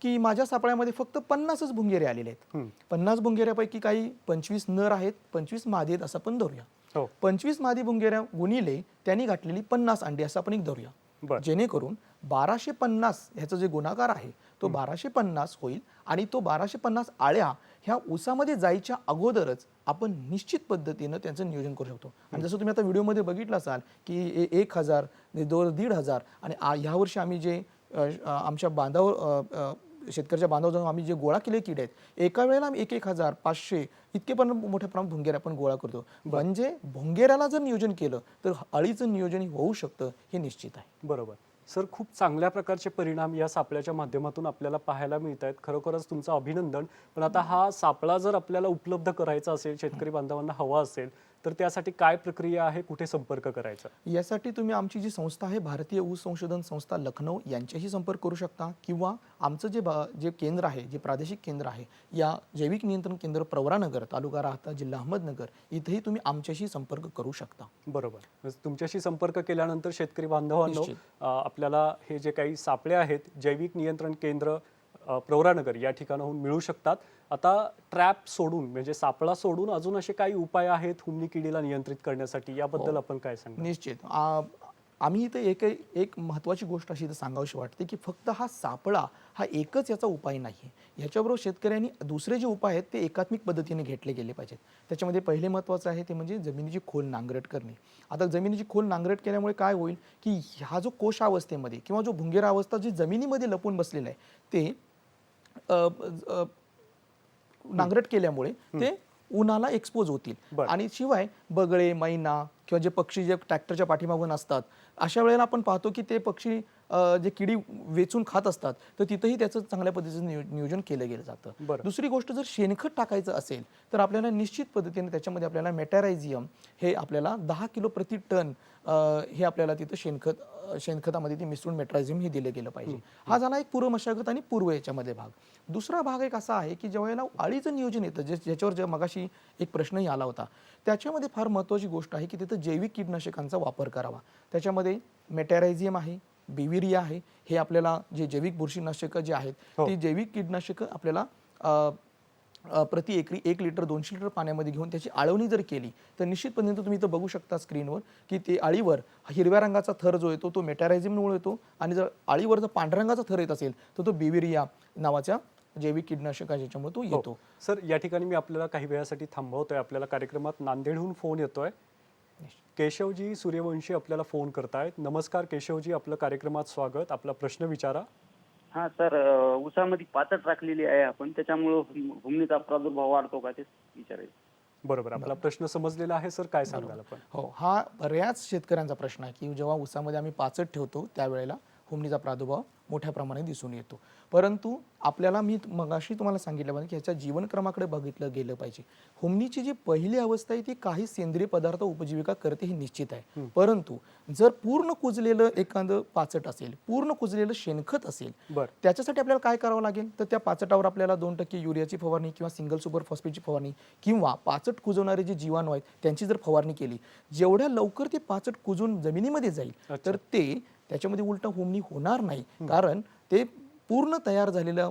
S2: की माझ्या सापळ्यामध्ये फक्त 50च भुंगेरे आलेले आहेत. 50 भुंगेऱ्यापैकी काही 25 नर आहेत, 25 मादी आहेत असं पण धरूया.
S1: हो.
S2: 25 मादी भुंगेऱ्या गुणिले त्यांनी घातलेली 50 अंडी असं आपण एक धरूया.
S1: बरं.
S2: जेणेकरून 1250 ह्याचा जे गुणाकार आहे तो 1250 होईल आणि तो 1250 आळ्या ह्या ऊसामध्ये जायच्या अगोदरच आपण निश्चित पद्धतीनं त्यांचं नियोजन करू शकतो. आणि जसं तुम्ही आता व्हिडिओमध्ये बघितलं असाल की 1000, 1500 आणि ह्यावर्षी आम्ही जे आमच्या बांधावर शेतकऱ्याच्या बांधावर जाऊन आम्ही जे गोळा केले किडे आहेत एका वेळेला आम्ही 1000, 500 इतके पण मोठ्या प्रमाणात भुंगेऱ्या आपण गोळा करतो. म्हणजे भुंगेऱ्याला जर नियोजन केलं तर अळीचं नियोजन होऊ शकतं हे निश्चित आहे.
S1: बरोबर. सर, खूप चांगल्या प्रकारचे परिणाम या सापळ्याच्या माध्यमातून आपल्याला पाहायला मिळत आहेत. खरोखरच तुमचं अभिनंदन. पण आता हा सापळा जर आपल्याला उपलब्ध करायचा असेल, शेतकरी बांधवांना हवा असेल, तर त्यासाठी काय प्रक्रिया आहे, कुठे संपर्क करायचा?
S2: यासाठी तुम्ही आमची जी संस्था आहे भारतीय ऊस संशोधन संस्था लखनौ यांच्याशी संपर्क करू शकता किंवा आमचं जे केंद्र आहे, जे प्रादेशिक केंद्र आहे या जैविक नियंत्रण केंद्र प्रवरानगर, तालुका राहता, जिल्हा अहमदनगर, इथेही तुम्ही आमच्याशी संपर्क करू शकता.
S1: बरोबर. म्हणजे तुमच्याशी संपर्क केल्यानंतर शेतकरी बांधवांनो आपल्याला हे जे काही सापळे आहेत जैविक नियंत्रण केंद्र प्रवरानगर या ठिकाणाहून मिळू शकतात. आता ट्रॅप सोडून म्हणजे सापळा सोडून अजून असे काही उपाय आहेत हुमणी किडीला नियंत्रित करण्यासाठी, याबद्दल आपण काय सांगा?
S2: निश्चित. आम्ही इथे एक महत्त्वाची गोष्ट अशी इथं सांगावीशी वाटते की फक्त हा सापळा हा एकच याचा उपाय नाही आहे. ह्याच्याबरोबर शेतकऱ्यांनी दुसरे जे उपाय आहेत ते एकात्मिक पद्धतीने घेतले गेले पाहिजेत. त्याच्यामध्ये पहिले महत्त्वाचं आहे ते म्हणजे जमिनीची खोल नांगरट करणे. आता जमिनीची खोल नांगरट केल्यामुळे काय होईल की हा जो कोशावस्थेमध्ये किंवा जो भुंगेरा अवस्था जी जमिनीमध्ये लपून बसलेला आहे ते नांगरट केल्यामुळे ते उन्हाला एक्सपोज होतील आणि शिवाय बगळे, मैना किंवा जे पक्षी जे ट्रॅक्टरच्या पाठीमागून असतात अशा वेळेला आपण पाहतो की ते पक्षी जे किडी वेचून खात असतात तर तिथेही त्याचं चांगल्या पद्धतीचं नियोजन केलं गेलं जातं. दुसरी गोष्ट, जर शेणखत टाकायचं असेल तर आपल्याला निश्चित पद्धतीने त्याच्यामध्ये आपल्याला मेटॅरायझियम हे आपल्याला 10 किलो प्रति टन हे आपल्याला तिथं शेणखतामध्ये ते मिसळून मेटॅरायझियम हे दिलं गेलं पाहिजे. हा झाला एक पूर्व मशागत आणि पूर्व याच्यामध्ये भाग. दुसरा भाग एक असा आहे की ज्यावेळेला अळीचं नियोजन येतं, ज्याच्यावर मगाशी एक प्रश्नही आला होता, त्याच्यामध्ये फार महत्त्वाची गोष्ट आहे की तिथं जैविक कीटकनाशकांचा वापर करावा. त्याच्यामध्ये मेटॅरायझियम आहे, बिविरिया आहे, हे आपल्याला जे जैविक बुरशीनाशकं जे आहेत ती जैविक कीटकनाशकं आपल्याला प्रति एकरी 1 लिटर 200 लिटर पाण्यामध्ये घेऊन त्याची आळवणी जर केली तर निश्चितपणे तुम्ही इथं बघू शकता स्क्रीनवर की ते आळीवर हिरव्या रंगाचा थर जो येतो तो मेटॅरायझिममुळे येतो आणि जर आळीवर जर पांढऱ्या रंगाचा थर येत असेल तर तो बिविरिया नावाच्या जैविक कीटकनाशक आहे ज्याच्यामुळे तो येतो.
S1: सर या ठिकाणी मी आपल्याला काही वेळासाठी थांबवतोय. आपल्याला कार्यक्रमात नांदेडहून फोन येतोय. केशवजी सूर्यवंशी आपल्याला फोन करतायत. नमस्कार केशवजी, आपलं कार्यक्रमात स्वागत. आपला प्रश्न विचारा.
S5: हा सर, ऊसामध्ये पाचट राखलेली आहे आपण, त्याच्यामुळं हुमणीचा प्रादुर्भाव वाढतो का ते विचारायचं.
S1: बरोबर, आपला प्रश्न समजलेला आहे सर. काय सांगाल आपण?
S2: हो, हा बऱ्याच शेतकऱ्यांचा प्रश्न आहे की जेव्हा ऊसामध्ये आम्ही पाचट ठेवतो त्यावेळेला हुमणीचा प्रादुर्भाव मोठ्या प्रमाणात दिसून येतो. परंतु आपल्याला मी मगाशी तुम्हाला सांगितलं पाहिजे की ह्याच्या जीवनक्रमाकडे बघितलं गेलं पाहिजे. हुमणीची जी पहिली अवस्था आहे ती काही सेंद्रिय पदार्थ उपजीविका करते हे निश्चित आहे. परंतु जर पूर्ण कुजलेलं एखादं पाचट असेल, पूर्ण कुजलेलं शेणखत असेल, त्याच्यासाठी आपल्याला काय करावं लागेल तर त्या पाचटावर आपल्याला 2% युरियाची फवारणी किंवा सिंगल सुपर फॉस्फेटची फवारणी किंवा पाचट कुजवणारे जे जीवाणू आहेत त्यांची जर फवारणी केली, जेवढ्या लवकर ते पाचट कुजून जमिनीमध्ये जाईल तर ते त्याच्यामध्ये उलट हुमणी होणार नाही. कारण ते पूर्ण तयार झालेलं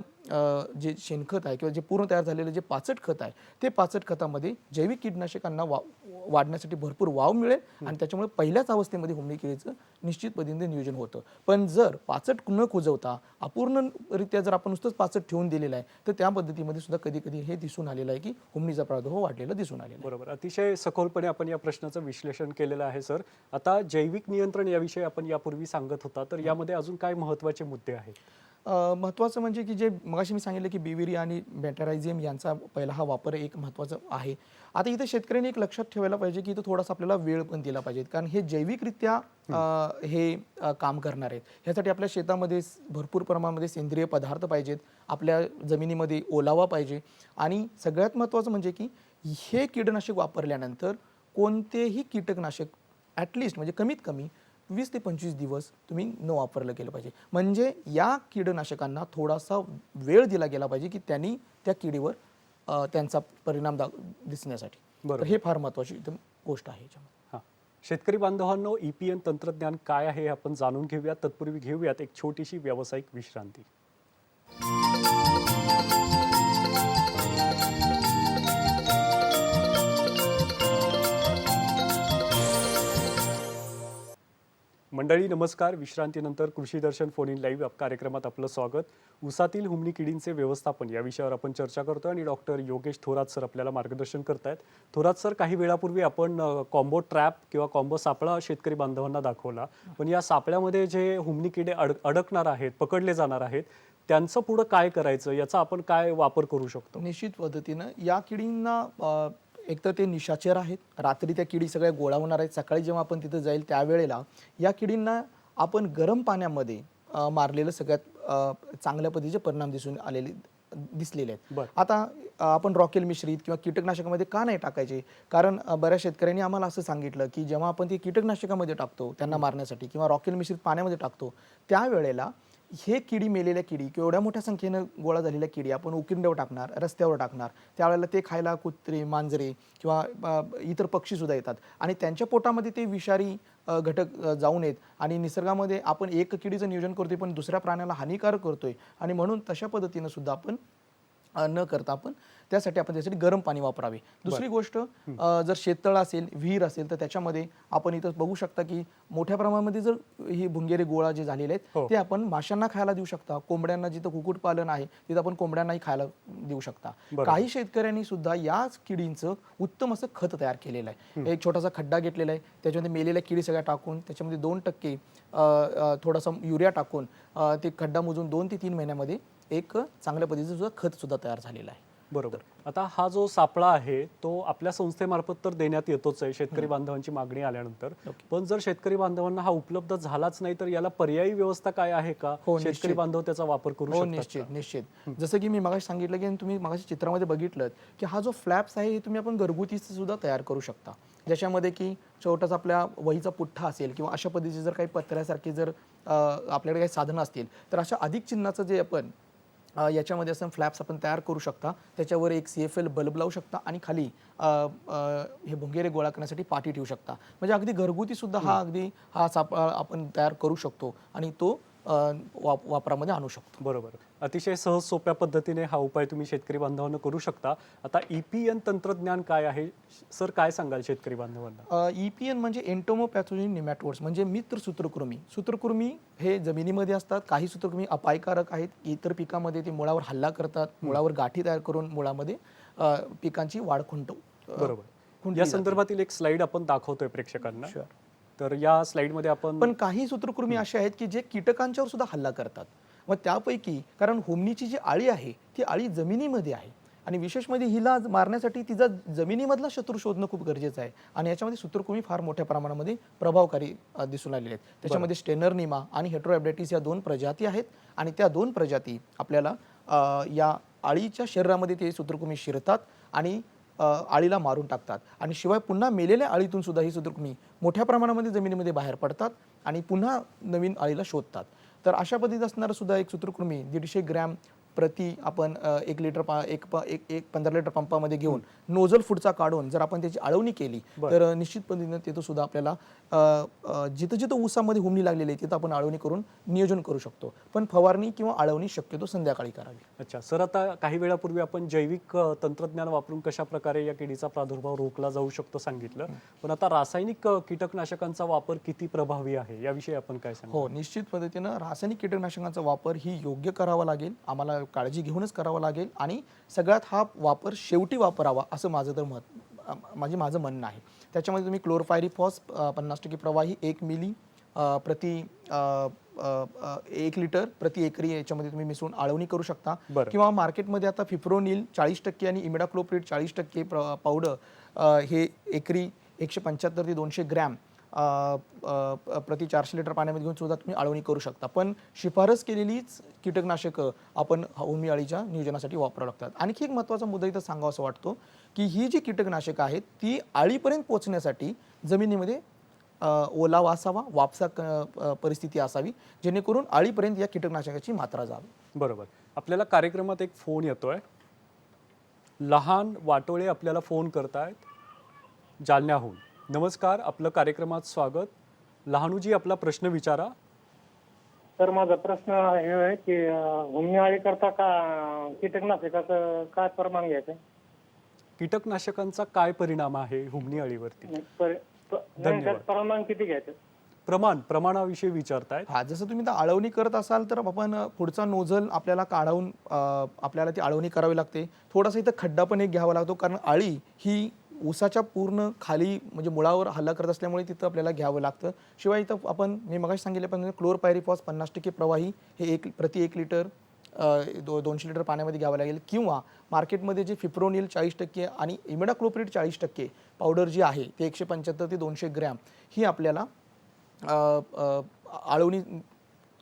S2: जे शेणखत आहे किंवा जे पूर्ण तयार झालेलं जे पाचट खत आहे ते पाचट खतामध्ये जैविक कीटकनाशकांना वाढण्यासाठी भरपूर वाव मिळेल आणि त्याच्यामुळे पहिल्याच अवस्थेमध्ये हुमणी किडीचं निश्चित पद्धतीने नियोजन होतं. पण जर पाचट न कुजवता अपूर्णरित्या जर आपण नुसतंच पाचट ठेवून दिलेलं आहे तर त्या पद्धतीमध्ये सुद्धा कधी कधी हे दिसून आलेलं आहे की हुमणीचा प्रादुर्भाव वाढलेला दिसून आलेला आहे.
S1: बरोबर, अतिशय सखोलपणे आपण या प्रश्नाचं विश्लेषण केलेलं आहे सर. आता जैविक नियंत्रण याविषयी आपण यापूर्वी सांगत होता, तर यामध्ये अजून काय महत्त्वाचे मुद्दे आहेत?
S2: महत्त्वाचं म्हणजे की जे मगाशी मी सांगितलं की बिविरिया आणि मेटॅरायझियम यांचा पहिला हा वापर एक महत्त्वाचा आहे. आता इथे शेतकऱ्यांनी एक लक्षात ठेवायला पाहिजे की इथं थोडासा आपल्याला वेळ पण दिला पाहिजे, कारण हे जैविकरित्या हे काम करणार आहेत. ह्यासाठी आपल्या शेतामध्ये भरपूर प्रमाणामध्ये सेंद्रिय पदार्थ पाहिजेत, आपल्या जमिनीमध्ये ओलावा पाहिजे आणि सगळ्यात महत्त्वाचं म्हणजे की हे कीटकनाशक वापरल्यानंतर कोणतेही कीटकनाशक ॲटलिस्ट म्हणजे कमीत कमी 20 ते 25 दिवस तुम्ही न वापरलं गेलं पाहिजे. म्हणजे या कीटकनाशकांना थोडासा वेळ दिला गेला पाहिजे की त्यांनी त्या किडीवर त्यांचा परिणाम दिसण्यासाठी. तर हे फार महत्त्वाची गोष्ट आहे.
S1: हां, शेतकरी बांधवांनो, EPN तंत्रज्ञान काय आहे हे आपण जाणून घेऊयात. तत्पूर्वी घेऊयात एक छोटीशी व्यावसायिक विश्रांती. मंडळी नमस्कार. विश्रांतीनंतर कृषी दर्शन फोन इन लाईव्ह कार्यक्रमात आपलं स्वागत. ऊसातील हुमणी किडींचे व्यवस्थापन या विषयावर आपण चर्चा करतोय आणि डॉक्टर योगेश थोरात सर आपल्याला मार्गदर्शन करतायत. थोरात सर, काही वेळापूर्वी आपण कॉम्बो ट्रॅप किंवा कॉम्बो सापळा शेतकरी बांधवांना दाखवला, पण या सापळ्यामध्ये जे हुमणी किडे अडकणार आहेत, पकडले जाणार आहेत, त्यांचं पुढं काय करायचं, याचा आपण काय वापर करू शकतो?
S2: निश्चित पद्धतीनं या किडींना एकतर ते निशाचर आहेत, रात्री त्या किडी सगळ्या गोळा होणार आहेत. सकाळी जेव्हा आपण तिथं जाईल त्यावेळेला या किडींना आपण गरम पाण्यामध्ये मारलेलं सगळ्यात चांगल्या पद्धतीचे परिणाम दिसलेले आहेत. आता आपण रॉकेल मिश्रित किंवा कीटकनाशकामध्ये का नाही टाकायचे? कारण बऱ्याच शेतकऱ्यांनी आम्हाला असं सांगितलं की जेव्हा आपण ते कीटकनाशकामध्ये टाकतो त्यांना मारण्यासाठी किंवा रॉकेल मिश्रित पाण्यामध्ये टाकतो त्यावेळेला हे किडी, मेलेल्या किडी किंवा एवढ्या मोठ्या संख्येनं गोळा झालेल्या किडी आपण उकिरड्यावर टाकणार, रस्त्यावर टाकणार, त्यावेळेला ते खायला कुत्रे, मांजरे किंवा इतर पक्षीसुद्धा येतात आणि त्यांच्या पोटामध्ये ते विषारी घटक जाऊ नयेत आणि निसर्गामध्ये आपण एक किडीचं नियोजन करतोय पण दुसऱ्या प्राण्याला हानिकारक करतोय आणि म्हणून तशा पद्धतीनं सुद्धा आपण न करता आपण त्यासाठी गरम पाणी वापरावे. दुसरी गोष्ट, जर शेततळ असेल, विहीर असेल तर त्याच्यामध्ये आपण इथं बघू शकता की मोठ्या प्रमाणामध्ये जर ही भुंगेरे गोळा जे झालेले आहेत ते आपण माशांना खायला देऊ शकता. कोंबड्यांना, जिथं कुक्कुटपालन आहे तिथं आपण कोंबड्यांनाही खायला देऊ शकता. काही शेतकऱ्यांनी सुद्धा याच किडींचं उत्तम असं खत तयार केलेलं आहे. एक छोटासा खड्डा घेतलेला आहे, त्याच्यामध्ये मेलेल्या किडी सगळ्या टाकून त्याच्यामध्ये 2% थोडासा युरिया टाकून ते खड्डा मोजून 2 ते 3 महिन्यामध्ये एक चांगल्या पद्धतीचं सुद्धा खत सुद्धा तयार झालेलं आहे.
S1: बरोबर. आता हा जो सापळा आहे तो आपल्या संस्थेमार्फत तर देण्यात येतोच आहे शेतकरी बांधवांची मागणी आल्यानंतर, पण जर शेतकरी बांधवांना हा उपलब्ध झालाच नाही तर याला पर्यायी व्यवस्था काय आहे का? शेतकरी बांधव त्याचा वापर करू शकतात?
S2: निश्चित. जसं की मी मगाशी सांगितलं की तुम्ही मगाशी चित्रामध्ये बघितलं की हा जो फ्लॅप्स आहे हे तुम्ही आपण घरगुती सुद्धा तयार करू शकता, ज्याच्यामध्ये की छोटासा आपल्या वहीचा पुठ्ठा असेल किंवा अशा पद्धतीचे जर काही पत्र्यासारखे जर आपल्याकडे काही साधनं असतील तर अशा अधिक चिन्हाचं जे आपण याच्यामध्ये असं फ्लॅप्स आपण तयार करू शकता. त्याच्यावर एक CFL बल्ब लावू शकता आणि खाली हे भुंगेरे गोळा करण्यासाठी पाटी ठेवू शकता. म्हणजे अगदी घरगुती सुद्धा हा सापळा आपण तयार करू शकतो आणि तो वापरामध्ये आणू शकतो.
S1: बरोबर. अतिशय सहज सोप्या पद्धतीने हा उपाय तुम्ही शेतकरी बांधवांना करू शकता. आता EPN तंत्रज्ञान काय आहे सर, काय सांगाल शेतकरी बांधवांना?
S2: EPN म्हणजे एंटोमोपॅथोजेन निमॅटोड्स, म्हणजे मित्र सूत्रकृमी. सूत्रकृमी हे जमिनीमध्ये असतात. काही सूत्रकृमी अपायकारक आहेत, इतर पिकामध्ये ते मुळावर हल्ला करतात, मुळावर गाठी तयार करून मुळामध्ये पिकांची वाढ
S1: बरोबर. या संदर्भातील एक स्लाइड आपण दाखवतोय प्रेक्षकांना. तर या स्लाइडमध्ये आपण
S2: पण काही सूत्रकृमी असे आहेत की जे कीटकांच्यावर सुद्धा हल्ला करतात. मग त्यापैकी, कारण होमनीची जी आळी आहे ती आळी जमिनीमध्ये आहे आणि विशेष म्हणजे हिला मारण्यासाठी तिचा जमिनीमधला शत्रू शोधणं खूप गरजेचं आहे आणि याच्यामध्ये सूत्रकृमी फार मोठ्या प्रमाणामध्ये प्रभावकारी दिसून आलेले आहेत. त्याच्यामध्ये स्टेनरनिमा आणि हेट्रोएब्डेटिस या 2 प्रजाती आहेत आणि त्या 2 प्रजाती आपल्याला या आळीच्या शरीरामध्ये ते सूत्रकृमी शिरतात आणि आळीला मारून टाकतात आणि शिवाय पुन्हा मेलेल्या आळीतून सुद्धा ही सूत्रकृमी मोठ्या प्रमाणामध्ये जमिनीमध्ये बाहेर पडतात आणि पुन्हा नवीन आळीला शोधतात. तर अशा पद्धतीत असणारं सुद्धा एक सूत्रकृमी 150 ग्रॅम प्रति आपण 1 लिटर 15 लिटर पंपामध्ये घेऊन नोझल फुटचा काढून जर आपण त्याची आळवणी केली तर निश्चित पद्धतीने तिथं सुद्धा आपल्याला जिथं जिथं ऊसामध्ये हुमणी लागलेली आहे तिथं आपण आळवणी करून नियोजन करू शकतो. पण फवारणी किंवा आळवणी शक्यतो संध्याकाळी करावी.
S1: अच्छा सर, आता काही वेळापूर्वी आपण जैविक तंत्रज्ञान वापरून कशा प्रकारे या किडीचा प्रादुर्भाव रोखला जाऊ शकतो सांगितलं, पण आता रासायनिक कीटकनाशकांचा वापर किती प्रभावी आहे याविषयी आपण काय सांगू?
S2: हो, निश्चित पद्धतीनं रासायनिक कीटकनाशकांचा वापर ही योग्य करावा लागेल, आम्हाला काळजी घेऊनच करावा लागेल आणि सगळ्यात हा वापर शेवटी वापरावा असं माझं म्हणणं आहे. त्याच्यामध्ये तुम्ही क्लोरपायरिफॉस 50% प्रवाही 1 मिली प्रति 1 लिटर प्रति एकरी याच्यामध्ये तुम्ही मिसळून आळवणी करू शकता. किंवा मार्केटमध्ये आता फिप्रोनिल 40% आणि इमिडाक्लोप्रिड 40% पावडर हे एकरी 175 ते 200 ग्रॅम प्रति 400 लिटर पाण्यामध्ये घेऊन सुद्धा तुम्ही आळवणी करू शकता. पण शिफारस केलेलीच कीटकनाशकं आपण होमनी अळीच्या नियोजनासाठी वापरावं लागतात. आणखी एक महत्त्वाचा मुद्दा इथं सांगावा असं वाटतो की ही जी कीटकनाशकं आहेत ती आळीपर्यंत पोहोचण्यासाठी जमिनीमध्ये ओलावा असावा, वापसा परिस्थिती असावी, जेणेकरून आळीपर्यंत या कीटकनाशकाची मात्रा जावी.
S1: बरोबर. आपल्याला कार्यक्रमात एक फोन येतोय. लहान वाटोळे आपल्याला फोन करतायत जालन्याहून. नमस्कार, आपलं कार्यक्रमात स्वागत. लहानूजी, आपला प्रश्न विचारा.
S3: तर माझा प्रश्न हे आहे की हुमणी आळी करता का कीटकनाशकाचं काय प्रमाण घ्यायचं?
S1: कीटकनाशकांचा काय परिणाम आहे हुमणी अळीवरती?
S3: प्रमाण किती घ्यायचं?
S1: प्रमाणाविषयी विचारतायत.
S2: हा, जसं तुम्ही आळवणी करत असाल तर आपण पुढचा नोझल आपल्याला काढून आपल्याला ती आळवणी करावी लागते. थोडासा इथं खड्डा पण एक घ्यावा लागतो, कारण आळी ही ऊसाच्या पूर्ण खाली म्हणजे मुळावर हल्ला करत असल्यामुळे तिथं आपल्याला घ्यावं लागतं. शिवाय इथं आपण मी मगाशी सांगितल्याप्रमाणे क्लोरपायरिफॉस 50% प्रवाही हे प्रति 1 लिटर 200 लिटर पाण्यामध्ये घ्यावं लागेल. किंवा मार्केटमध्ये जे फिप्रोनिल 40% आणि इमिडाक्लोप्रिड 40% पावडर जी आहे ते 175 ते 200 ग्रॅम ही आपल्याला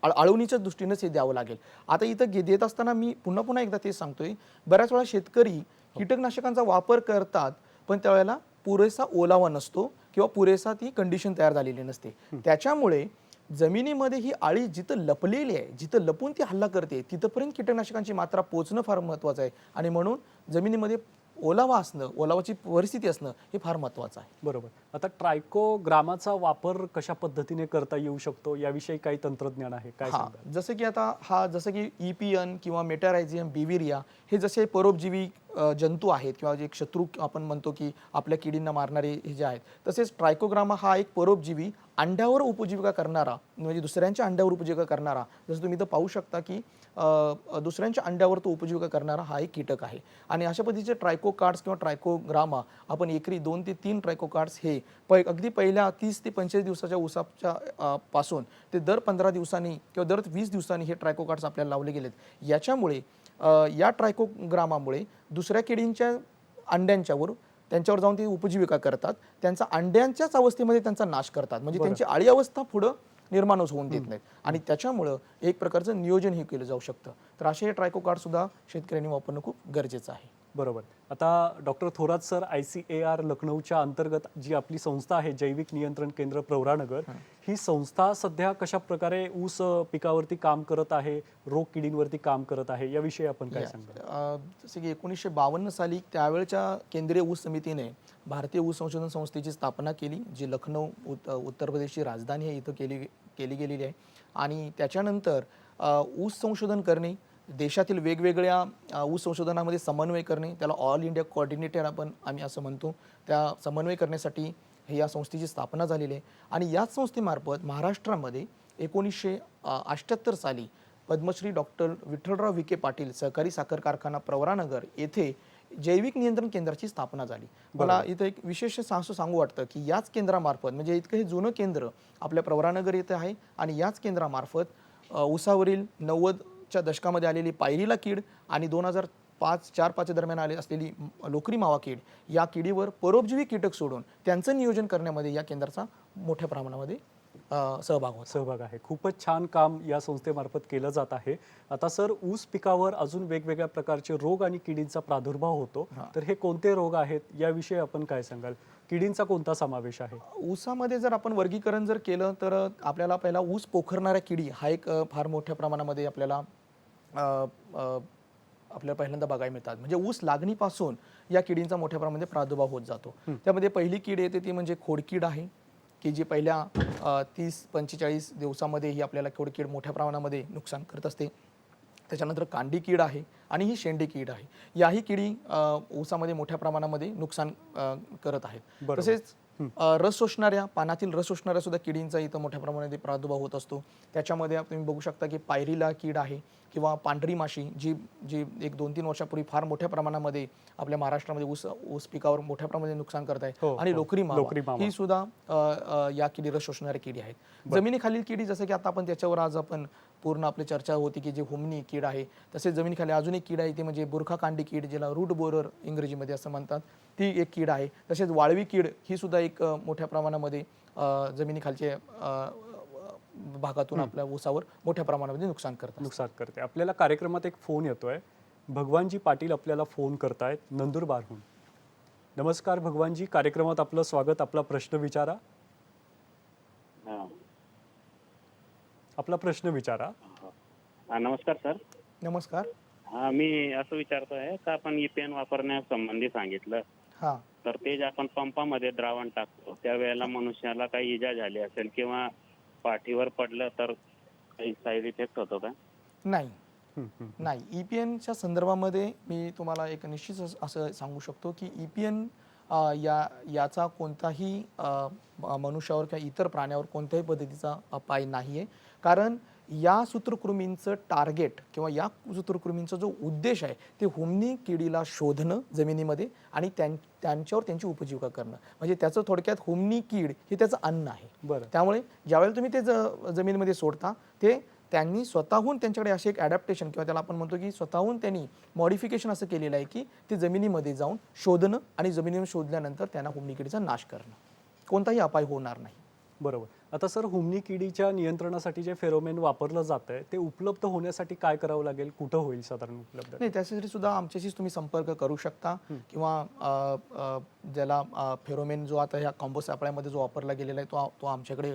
S2: आळवणीच्या दृष्टीनेच हे द्यावं लागेल. आता इथं देत असताना मी पुन्हा एकदा तेच सांगतोय, बऱ्याच वेळा शेतकरी कीटकनाशकांचा वापर करतात पण त्यावेळेला पुरेसा ओलावा नसतो किंवा पुरेसा ती कंडिशन तयार झालेली नसते. त्याच्यामुळे जमिनीमध्ये ही आळी जिथं लपलेली आहे, जिथं लपून ती हल्ला करते तिथंपर्यंत कीटकनाशकांची मात्रा पोहोचणं फार महत्त्वाचं आहे आणि म्हणून जमिनीमध्ये ओलावा असणं, ओलावाची परिस्थिती असणं हे फार महत्त्वाचं आहे.
S1: बरोबर. आता ट्रायकोग्रामाचा वापर कशा पद्धतीने करता येऊ शकतो याविषयी काही तंत्रज्ञान आहे काय सांगाल?
S2: जसं की EPN किंवा मेटारायझियम बिविरिया हे जसे परोपजीवी जंतू आहेत किंवा एक शत्रू आपण म्हणतो की आपल्या किडींना मारणारे हे जे आहेत, तसेच ट्रायकोग्रामा हा एक परोपजीवी अंड्यावर उपजीविका करणारा, म्हणजे दुसऱ्यांच्या अंड्यावर उपजीविका करणारा, जसं तुम्ही इथं पाहू शकता की दुसऱ्यांच्या अंड्यावर तो उपजीविका करणारा हा एक कीटक आहे. आणि अशा पद्धतीचे ट्रायकोकार्ड्स किंवा ट्रायकोग्रामा आपण एकरी 2 ते 3 ट्रायकोकार्ड्स हे अगदी पहिल्या 30 ते 45 दिवसाच्या ऊसाच्या पासून ते दर 15 दिवसांनी किंवा दर 20 दिवसांनी हे ट्रायकोकार्ड्स आपल्याला लावले गेलेत. याच्यामुळे या ट्रायकोग्रामामुळे दुसऱ्या किडींच्या अंड्यांच्यावर त्यांच्यावर जाऊन ते उपजीविका करतात, त्यांचा अंड्यांच्याच अवस्थेमध्ये त्यांचा नाश करतात, म्हणजे त्यांची आळी अवस्था पुढं निर्माणच होऊन देत नाहीत आणि त्याच्यामुळं एक प्रकारचं नियोजन हे केलं जाऊ शकतं. तर असे हे ट्रायकोकार्ड सुद्धा शेतकऱ्यांनी वापरणं खूप गरजेचं आहे.
S1: बरोबर. आता डॉक्टर थोरात सर, ICAR लखनौच्या अंतर्गत जी आपली संस्था आहे जैविक नियंत्रण केंद्र प्रवरानगर, ही संस्था सध्या कशा प्रकारे ऊस पिकावरती काम करत आहे, रोग किडींवरती काम करत आहे, याविषयी आपण काय सांगाल?
S2: जसे की 1952 साली त्यावेळच्या केंद्रीय ऊस समितीने भारतीय ऊस संशोधन संस्थेची स्थापना केली, जी लखनौ उत्तर प्रदेशची राजधानी आहे, इथं केली गेलेली आहे. आणि त्याच्यानंतर ऊस संशोधन करणे, देशातील वेगवेगळ्या ऊस संशोधनामध्ये समन्वय करणे, त्याला ऑल इंडिया कोऑर्डिनेटर आम्ही असं म्हणतो, त्या समन्वय करण्यासाठी हे या संस्थेची स्थापना झालेली आहे. आणि याच संस्थेमार्फत महाराष्ट्रामध्ये 1978 साली पद्मश्री डॉक्टर विठ्ठलराव विखे पाटील सहकारी साखर कारखाना प्रवरानगर येथे जैविक नियंत्रण केंद्राची स्थापना झाली. मला इथं एक विशेष सांगू वाटतं की याच केंद्रामार्फत, म्हणजे इतकं हे जुनं केंद्र आपल्या प्रवरानगर येथे आहे, आणि याच केंद्रामार्फत ऊसावरील 90च्या दशकामध्ये आलेली पायरीला कीड आणि 2004-5 दरम्यान असलेली लोकरी मावा कीड, या किडीवर परोपजीवी कीटक सोडून त्यांचं नियोजन करण्यामध्ये या केंद्राचा मोठ्या प्रमाणामध्ये
S1: सहभाग आहे. खूपच छान काम या संस्थेमार्फत केलं जात आहे. आता सर, ऊस पिकावर अजून वेगवेगळ्या प्रकारचे रोग आणि किडींचा प्रादुर्भाव होतो, तर हे कोणते रोग आहेत, याविषयी आपण काय सांगाल? किडींचा कोणता समावेश आहे?
S2: ऊसामध्ये जर आपण वर्गीकरण जर केलं तर आपल्याला पहिला ऊस पोखरणाऱ्या किडी हा एक फार मोठ्या प्रमाणामध्ये आपल्याला पहिल्यांदा बघायला मिळतात. म्हणजे ऊस लागणीपासून या किडींचा मोठ्या प्रमाणामध्ये प्रादुर्भाव होत जातो. त्यामध्ये पहिली कीड येते ती म्हणजे खोडकीड आहे, की जी पहिल्या 30-45 दिवसामध्ये ही आपल्याला खोडकीड मोठ्या प्रमाणामध्ये नुकसान करत असते. त्याच्यानंतर कांडी कीड आहे आणि ही शेंडी कीड आहे. याही किडी ऊसामध्ये मोठ्या प्रमाणामध्ये नुकसान करत आहेत. तसेच रस शोषणाऱ्या, पानातील रस शोषणाऱ्या सुद्धा किडींचा इथं मोठ्या प्रमाणामध्ये प्रादुर्भाव होत असतो. त्याच्यामध्ये तुम्ही बघू शकता की पायरीला कीड आहे, किंवा पांढरी माशी जी जी 1-2-3 वर्षापूर्वी फार मोठ्या प्रमाणामध्ये आपल्या महाराष्ट्रामध्ये ऊस पिकावर मोठ्या प्रमाणामध्ये नुकसान करत आहे. आणि लोकरी मावा ही सुद्धा या किडी रस शोषणाऱ्या किडी आहेत. जमिनीखालील किडी, जसं की आता आपण त्याच्यावर आज आपण पूर्ण आपली चर्चा होती की जे हुमणी कीड आहे, तसेच जमिनीखाली अजून एक कीड आहे ती म्हणजे बुरखा कांडी कीड, ज्याला रूट बोरर इंग्रजीमध्ये असं म्हणतात, ती एक कीड आहे. तसेच वाळवी कीड ही सुद्धा एक मोठ्या प्रमाणामध्ये जमिनीखालच्या भागातून आपल्या ऊसावर मोठ्या प्रमाणामध्ये नुकसान करते.
S1: आपल्याला कार्यक्रमात एक फोन येतोय. भगवानजी पाटील आपल्याला फोन करतायत नंदुरबारहून. नमस्कार भगवानजी, कार्यक्रमात आपलं स्वागत. आपला प्रश्न विचारा. आपला प्रश्न विचारा.
S6: नमस्कार सर.
S2: नमस्कार.
S6: मी असं विचारतोय का आपण EPN वापरण्यासंबंधी सांगितलं, तर ते जे आपण पंपामध्ये द्रावण टाकतो त्यावेळेला मनुष्याला काही इजा झाली असेल किंवा पाठीवर पडलं तर काही साईड इफेक्ट होतो का?
S2: नाही. EPNच्या संदर्भामध्ये मी तुम्हाला एक निश्चित असं सांगू शकतो की EPN याचा कोणताही मनुष्यावर किंवा इतर प्राण्यावर कोणत्याही पद्धतीचा अपाय नाही आहे. कारण या सूत्रकृमींचं टार्गेट किंवा या सूत्रकृमींचा जो उद्देश आहे ते हुमणी किडीला शोधणं जमिनीमध्ये आणि त्यांच्यावर त्यांची उपजीविका करणं. म्हणजे त्याचं थोडक्यात हुमणी कीड हे त्याचं अन्न आहे. त्यामुळे ज्यावेळेला तुम्ही ते जमिनीमध्ये सोडता, ते त्यांनी स्वतःहून त्यांच्याकडे असे एक ॲडॅप्टेशन किंवा त्याला आपण म्हणतो की स्वतःहून त्यांनी मॉडिफिकेशन असं केलेलं आहे की ते जमिनीमध्ये जाऊन शोधणं आणि जमिनीवर शोधल्यानंतर त्यांना हुमणी किडीचा नाश करणं. कोणताही अपाय होणार नाही.
S1: बरोबर. आता सर, हुमणी किडीच्या नियंत्रणासाठी जे फेरोमेन वापरलं जात आहे ते उपलब्ध होण्यासाठी काय करावं लागेल? कुठं होईल साधारण उपलब्ध?
S2: नाही, त्यासाठी सुद्धा आमच्याशीच तुम्ही संपर्क करू शकता, किंवा ज्याला फेरोमेन जो आता ह्या कॉम्पोस्ट सापळ्यामध्ये जो वापरला गेलेला आहे तो आमच्याकडे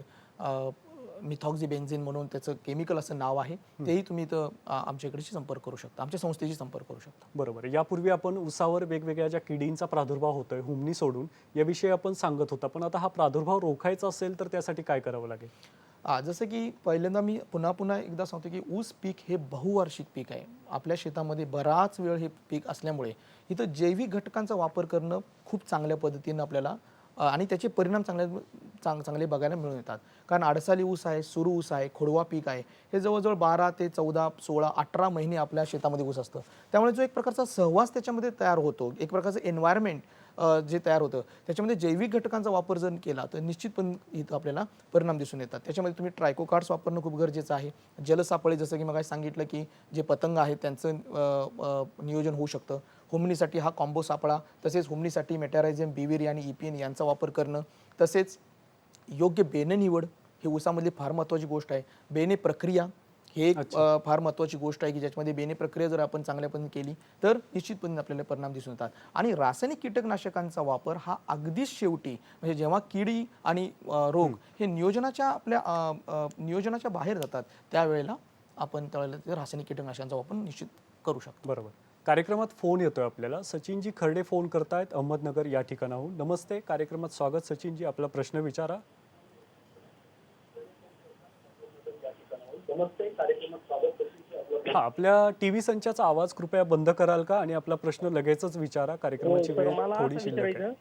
S2: मिथॉक्झिबेन्झिन म्हणून त्याचं केमिकल असं नाव आहे, तेही तुम्ही इथं आमच्याकडे संपर्क करू शकता, आमच्या संस्थेशी संपर्क करू शकता.
S1: बरोबर. यापूर्वी आपण ऊसावर वेगवेगळ्या ज्या किडींचा प्रादुर्भाव होतोय हुमणी सोडून, याविषयी आपण सांगत होता, पण आता हा प्रादुर्भाव रोखायचा असेल तर त्यासाठी काय करावं लागेल?
S2: जसं की पहिल्यांदा मी पुन्हा एकदा सांगतो की ऊस पीक हे बहुवार्षिक पीक आहे. आपल्या शेतामध्ये बराच वेळ हे पीक असल्यामुळे इथं जैविक घटकांचा वापर करणं खूप चांगल्या पद्धतीनं आपल्याला आणि त्याचे परिणाम चांगले बघायला मिळून येतात. कारण आडसाली ऊस आहे, सुरू ऊस आहे, खोडवा पीक आहे, हे जवळजवळ 12 ते 14, 16, 18 महिने आपल्या शेतामध्ये ऊस असतं. त्यामुळे जो एक प्रकारचा सहवास त्याच्यामध्ये तयार होतो, एक प्रकारचं एन्व्हायरमेंट जे तयार होतं, त्याच्यामध्ये जैविक घटकांचा वापर जर केला तर निश्चितपणे इथं आपल्याला परिणाम दिसून येतात. त्याच्यामध्ये तुम्ही ट्रायकोकार्ड्स वापरणं खूप गरजेचं आहे. जलसापळे, जसं की मग सांगितलं की जे पतंग आहेत त्यांचं नियोजन होऊ शकतं. हुमणीसाठी हा कॉम्बो सापळा, तसेच हुमणीसाठी मेटॅरायझम, बिविरी आणि EPN यांचा वापर करणं, तसेच योग्य बेणे निवड ही ऊसामधली फार महत्त्वाची गोष्ट आहे. बेणे प्रक्रिया हे एक फार महत्त्वाची गोष्ट आहे की ज्याच्यामध्ये बेने प्रक्रिया जर आपण चांगल्या पद्धतीने केली तर निश्चितपणे आपल्याला परिणाम दिसून येतात. आणि रासायनिक कीटकनाशकांचा वापर हा अगदीच शेवटी म्हणजे जेव्हा किडी आणि रोग हे नियोजनाच्या बाहेर जातात त्यावेळेला आपण त्यावेळेला ते रासायनिक कीटकनाशकांचा वापर निश्चित करू शकतो.
S1: बरोबर. कार्यक्रमात फोन येतोय आपल्याला. सचिनजी खर्डे फोन करतायत अहमदनगर या ठिकाणाहून. नमस्ते, कार्यक्रमात स्वागत. सचिनजी, आपला प्रश्न विचारा. हा, आपल्या टीव्ही संचाचा आवाज कृपया बंद कराल का आणि आपला प्रश्न लगेचच विचारा. कार्यक्रमाची वेळ
S7: मला
S1: थोडी
S7: असं
S1: शिल्लक आहे.
S7: विचारायचं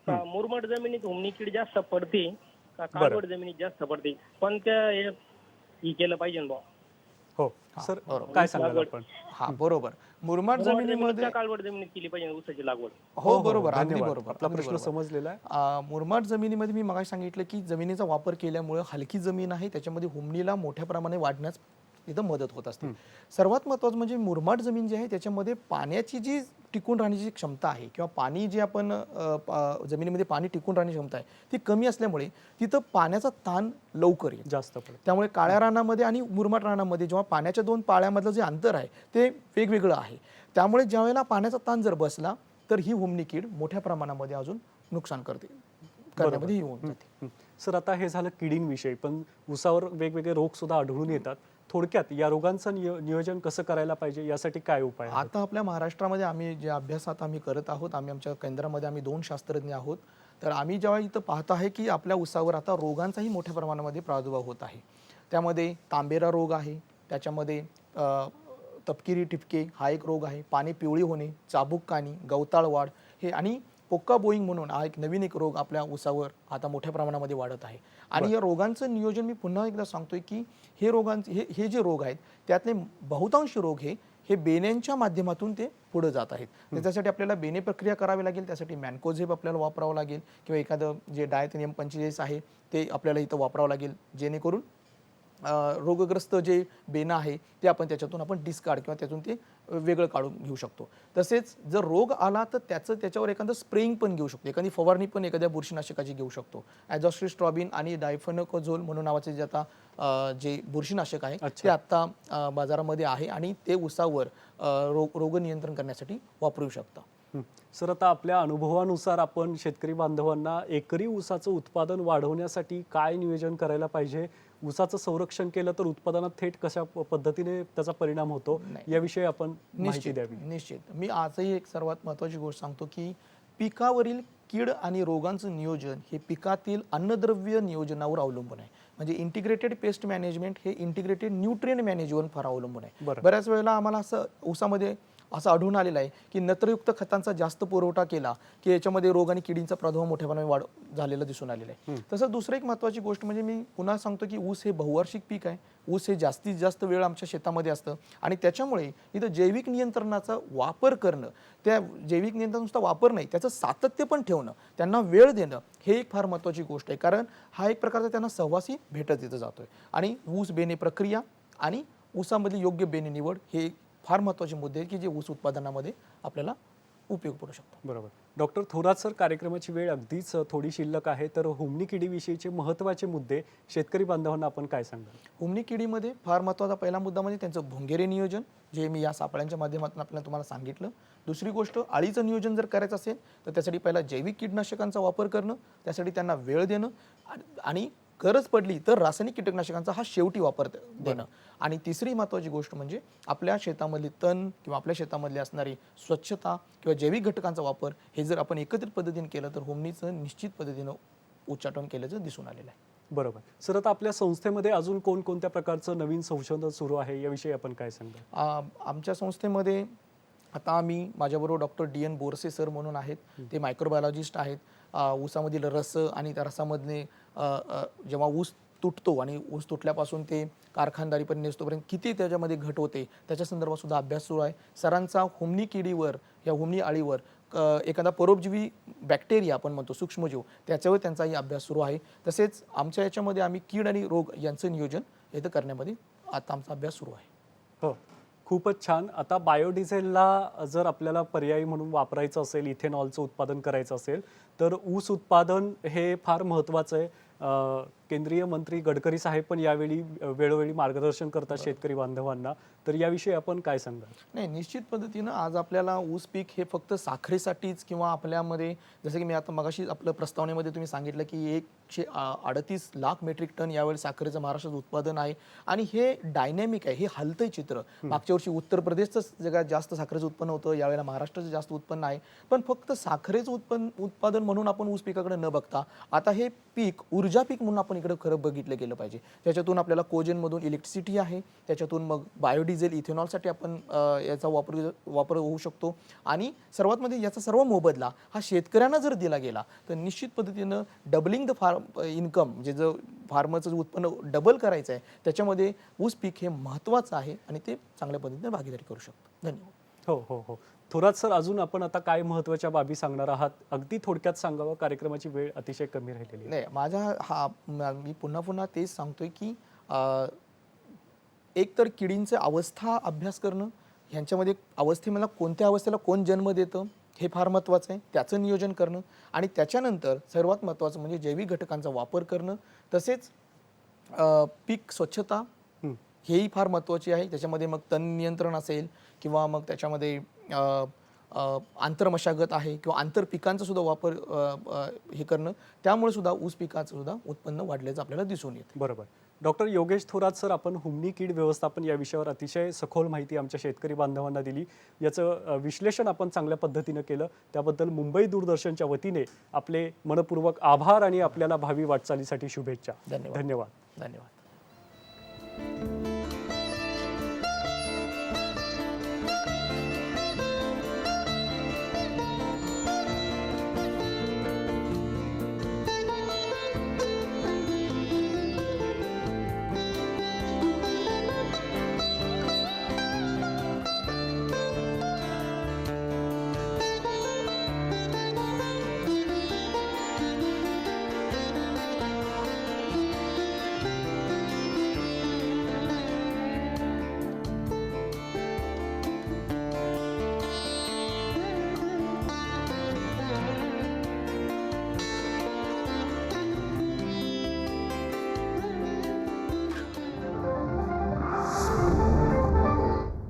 S7: का मुरमाड जमिनीत हुमणी कीड जास्त पडते का काळवट जमिनीत जास्त पडते, पण हे केलं पाहिजे ना बुवा?
S1: हो सर, काय सांगाल आपण?
S2: हा बरोबर. मुरमाड जमिनीमध्ये
S7: काळवट जमिनीत केली पाहिजे ऊसाची लागवड?
S2: हो बरोबर, अगदी
S1: धन्यवाद.
S2: बरोबर.
S1: आपला
S2: अगदी
S1: प्रश्न
S2: बरोबर.
S1: समजलेला आहे.
S2: मुरमाड जमिनीमध्ये मी मगाशी सांगितलं की जमिनीचा वापर केल्यामुळे हलकी जमीन आहे त्याच्यामध्ये हुमणीला मोठ्या प्रमाणे वाढण्यास इथं मदत होत असते. सर्वात महत्त्वाचं म्हणजे मुरमाड जमीन जी आहे त्याच्यामध्ये पाण्याची जी टिकून राहण्याची क्षमता आहे किंवा पाणी जे आपण जमिनीमध्ये पाणी टिकून राहण्याची क्षमता आहे ती कमी असल्यामुळे तिथं पाण्याचा ताण लवकर येतो,
S1: जास्त पडत.
S2: त्यामुळे काळ्या रानामध्ये आणि मुरमाड रानामध्ये जेव्हा पाण्याच्या दोन पाळ्यामधलं जे अंतर आहे ते वेगवेगळं आहे. त्यामुळे ज्यावेळेला पाण्याचा ताण जर बसला तर ही हुमणी कीड मोठ्या प्रमाणामध्ये अजून नुकसान करण्यामध्ये येऊन जाते.
S1: सर, आता हे झालं किडींविषयी, पण ऊसावर वेगवेगळे रोग सुद्धा आढळून येतात. थोडक्यात या रोगांचं नियोजन कसं करायला पाहिजे, यासाठी काय उपाय आहेत?
S2: आता आपल्या महाराष्ट्रामध्ये आम्ही जे अभ्यास आता आम्ही करत आहोत, आमच्या केंद्रामध्ये आम्ही 2 शास्त्रज्ञ आहोत. तर आम्ही जेव्हा इथं पाहत आहे की आपल्या ऊसावर आता रोगांचाही मोठ्या प्रमाणामध्ये प्रादुर्भाव होत आहे. त्यामध्ये तांबेरा रोग आहे, त्याच्यामध्ये तपकिरी ठिपके हा एक रोग आहे, पाने पिवळी होणे, चाबूक काणी, गवताळ वाढ हे आणि पोक्का बोईंग म्हणून हा एक नवीन एक रोग आपल्या ऊसावर आता मोठ्या प्रमाणामध्ये वाढत आहे. आणि या रोगांचं नियोजन मी पुन्हा एकदा सांगतोय की हे जे रोग आहेत त्यातले बहुतांश रोग हे बेण्यांच्या माध्यमातून ते पुढे जात आहेत. त्यासाठी आपल्याला बेने प्रक्रिया करावी लागेल. त्यासाठी मॅनकोझेब आपल्याला वापरावं लागेल किंवा एखादं जे डायथेनियम 45 आहे ते आपल्याला इथं वापरावं लागेल, जेणेकरून रोगग्रस्त जे बेणं आहे ते आपण त्याच्यातून आपण डिस्कार्ड किंवा त्यातून ते वेगळं काढून घेऊ शकतो. तसेच जर रोग आला तर त्याच्यावर एखादं स्प्रेइंग पण घेऊ शकतो, एखादी फवारणी पण एखाद्या बुरशीनाशकाची घेऊ शकतो. ॲझॉस्ट्रिस्ट्रॉबिन आणि डायफेनोकोझोल म्हणून नावाचे जे आता जे बुरशीनाशक आहे ते आता बाजारामध्ये आहे आणि ते ऊसावर रोग नियंत्रण करण्यासाठी वापरू शकता.
S1: सर, आता आपल्या अनुभवानुसार आपण शेतकरी बांधवांना एकरी ऊसाचं उत्पादन वाढवण्यासाठी काय नियोजन करायला पाहिजे? ऊसाचं संरक्षण केलं तर उत्पादनात थेट कशा पद्धतीने त्याचा परिणाम होतो, याविषयी आपण माहिती द्यावी.
S2: निश्चित. मी आजही एक सर्वात महत्त्वाची गोष्ट सांगतो की पिकावरील कीड आणि रोगांचं नियोजन हे पिकातील अन्नद्रव्य नियोजनावर अवलंबून आहे. म्हणजे इंटिग्रेटेड पेस्ट मॅनेजमेंट हे इंटिग्रेटेड न्यूट्रिएंट मॅनेजमेंट फार अवलंबून आहे. बऱ्याच वेळेला आम्हाला असं ऊसामध्ये असं आढळून आलेलं आहे की नत्रयुक्त खतांचा जास्त पुरवठा केला की याच्यामध्ये रोग आणि किडींचा प्रादुर्भाव मोठ्या प्रमाणात झालेला दिसून आलेला आहे. तसं दुसरं एक महत्त्वाची गोष्ट म्हणजे मी पुन्हा सांगतो की ऊस हे बहुवार्षिक पीक आहे. ऊस हे जास्तीत जास्त वेळ आमच्या शेतामध्ये असतं आणि त्याच्यामुळे इथं जैविक नियंत्रणाचा वापर करणं, त्या जैविक नियंत्रण नुसता वापर नाही, त्याचं सातत्य पण ठेवणं, त्यांना वेळ देणं हे एक फार महत्त्वाची गोष्ट आहे. कारण हा एक प्रकारचा त्यांना सहवासी भेटत येतं जातोय. आणि ऊस बेणे प्रक्रिया आणि ऊसामधली योग्य बेणे निवड हे फार महत्त्वाचे मुद्दे आहेत की जे ऊस उत्पादनामध्ये आपल्याला उपयोग पडू शकतो.
S1: बरोबर. डॉक्टर थोरात सर, कार्यक्रमाची वेळ अगदीच थोडी शिल्लक आहे, तर हुमणी किडीविषयीचे महत्त्वाचे मुद्दे शेतकरी बांधवांना आपण काय सांगाल?
S2: हुमणी किडीमध्ये फार महत्त्वाचा पहिला मुद्दा म्हणजे त्यांचं भुंगेरे नियोजन, जे मी या सापळ्यांच्या माध्यमातून आपल्याला तुम्हाला सांगितलं. दुसरी गोष्ट, अळीचं नियोजन जर करायचं असेल तर त्यासाठी पहिला जैविक कीटकनाशकांचा वापर करणं, त्यासाठी त्यांना वेळ देणं आणि गरज पडली तर रासायनिक कीटकनाशकांचा हा शेवटी वापर देणं. आणि तिसरी महत्त्वाची गोष्ट म्हणजे आपल्या शेतामधली तण किंवा आपल्या शेतामधली असणारी स्वच्छता किंवा जैविक घटकांचा वापर हे जर आपण एकत्रित पद्धतीने केलं तर हुमणीचं निश्चित पद्धतीनं उच्चाटन केल्याचं दिसून आलेलं आहे.
S1: बरोबर. सर, आता आपल्या संस्थेमध्ये अजून कोणकोणत्या प्रकारचं नवीन संशोधन सुरू आहे, याविषयी आपण काय सांगाल?
S2: आमच्या संस्थेमध्ये आता आम्ही माझ्याबरोबर डॉक्टर DN बोरसे सर म्हणून आहेत, ते मायक्रोबायोलॉजिस्ट आहेत. ऊसामधील रस आणि त्या रसामधले जेव्हा ऊस तुटतो आणि ऊस तुटल्यापासून ते कारखानदारीपर्यंत नेसतोपर्यंत किती त्याच्यामध्ये घट होते त्याच्या संदर्भात सुद्धा अभ्यास सुरू आहे. सरांचा हुमणी किडीवर या हुमणी अळीवर एखादा परोपजीवी बॅक्टेरिया आपण म्हणतो सूक्ष्मजीव त्याच्यावर त्यांचाही अभ्यास सुरू आहे. तसेच आमच्या याच्यामध्ये आम्ही कीड आणि रोग यांचं नियोजन इथं करण्यामध्ये आता आमचा अभ्यास सुरू आहे.
S1: हो, खूपच छान. आता बायोडिझेलला जर आपल्याला पर्यायी म्हणून वापरायचं असेल, इथेनॉलचं उत्पादन करायचं असेल, तर ऊस उत्पादन हे फार महत्त्वाचं आहे. केंद्रीय मंत्री गडकरी साहेब पण यावेळी वेळोवेळी मार्गदर्शन करतात शेतकरी बांधवांना. तर याविषयी आपण काय सांगाल?
S2: नाही, निश्चित पद्धतीनं आज आपल्याला ऊस पीक हे फक्त साखरेसाठीच किंवा आपल्यामध्ये जसं की मी आता मगाशी आपलं प्रस्तावनेमध्ये तुम्ही सांगितलं की 138 लाख मेट्रिक टन यावेळी साखरेचं महाराष्ट्रात उत्पादन आहे आणि हे डायनॅमिक आहे, हे हलतंय चित्र. मागच्या वर्षी उत्तर प्रदेशचं जगात जास्त साखरेचं उत्पन्न होतं, यावेळेला महाराष्ट्राचं जास्त उत्पन्न आहे. पण फक्त साखरेचं उत्पादन म्हणून आपण ऊस पिकाकडे न बघता आता हे पीक ऊर्जा पीक म्हणून आपण इकडे खरं बघितलं गेलं पाहिजे. त्याच्यातून आपल्याला कोजेनमधून इलेक्ट्रिसिटी आहे, त्याच्यातून मग बायोडिझेल इथेनॉलसाठी आपण याचा वापर होऊ शकतो आणि सर्वात मध्ये याचा सर्व मोबदला हा शेतकऱ्यांना जर दिला गेला तर निश्चित पद्धतीनं डबलिंग द इन्कम, म्हणजे जर फार्मरचं उत्पन्न डबल करायचं आहे त्याच्यामध्ये ऊस पीक हे महत्त्वाचं आहे आणि ते चांगल्या पद्धतीने भागीदारी करू शकतो. धन्यवाद.
S1: हो हो हो. थोरात सर, अजून आपण आता काय महत्त्वाच्या बाबी सांगणार आहात? अगदी थोडक्यात सांगावं, कार्यक्रमाची वेळ अतिशय कमी राहिलेली आहे.
S2: नाही, मी पुन्हा तेच सांगतोय की एक तर किडींचे अवस्था अभ्यास करणं, ह्यांच्यामध्ये मला कोणत्या अवस्थेला कोण जन्म देतं हे फार महत्त्वाचं आहे, त्याचं नियोजन करणं आणि त्याच्यानंतर सर्वात महत्त्वाचं म्हणजे जैविक घटकांचा वापर करणं, तसेच पीक स्वच्छता हेही फार महत्त्वाची आहे. त्याच्यामध्ये मग तण नियंत्रण असेल किंवा मग त्याच्यामध्ये आंतरमशागत आहे किंवा आंतर पिकांचा सुद्धा वापर हे करणं, त्यामुळे सुद्धा ऊस पिकाचं सुद्धा उत्पन्न वाढल्याचं आपल्याला दिसून येतं.
S1: बरोबर. डॉक्टर योगेश थोरात सर, आपण हुमणी कीड व्यवस्थापन या विषयावर अतिशय सखोल माहिती आमच्या शेतकरी बांधवांना दिली. याचं विश्लेषण आपण चांगल्या पद्धतीनं केलं. त्याबद्दल मुंबई दूरदर्शनच्या वतीने आपले मनपूर्वक आभार आणि आपल्याला भावी वाटचालीसाठी शुभेच्छा.
S2: धन्यवाद.
S1: धन्यवाद.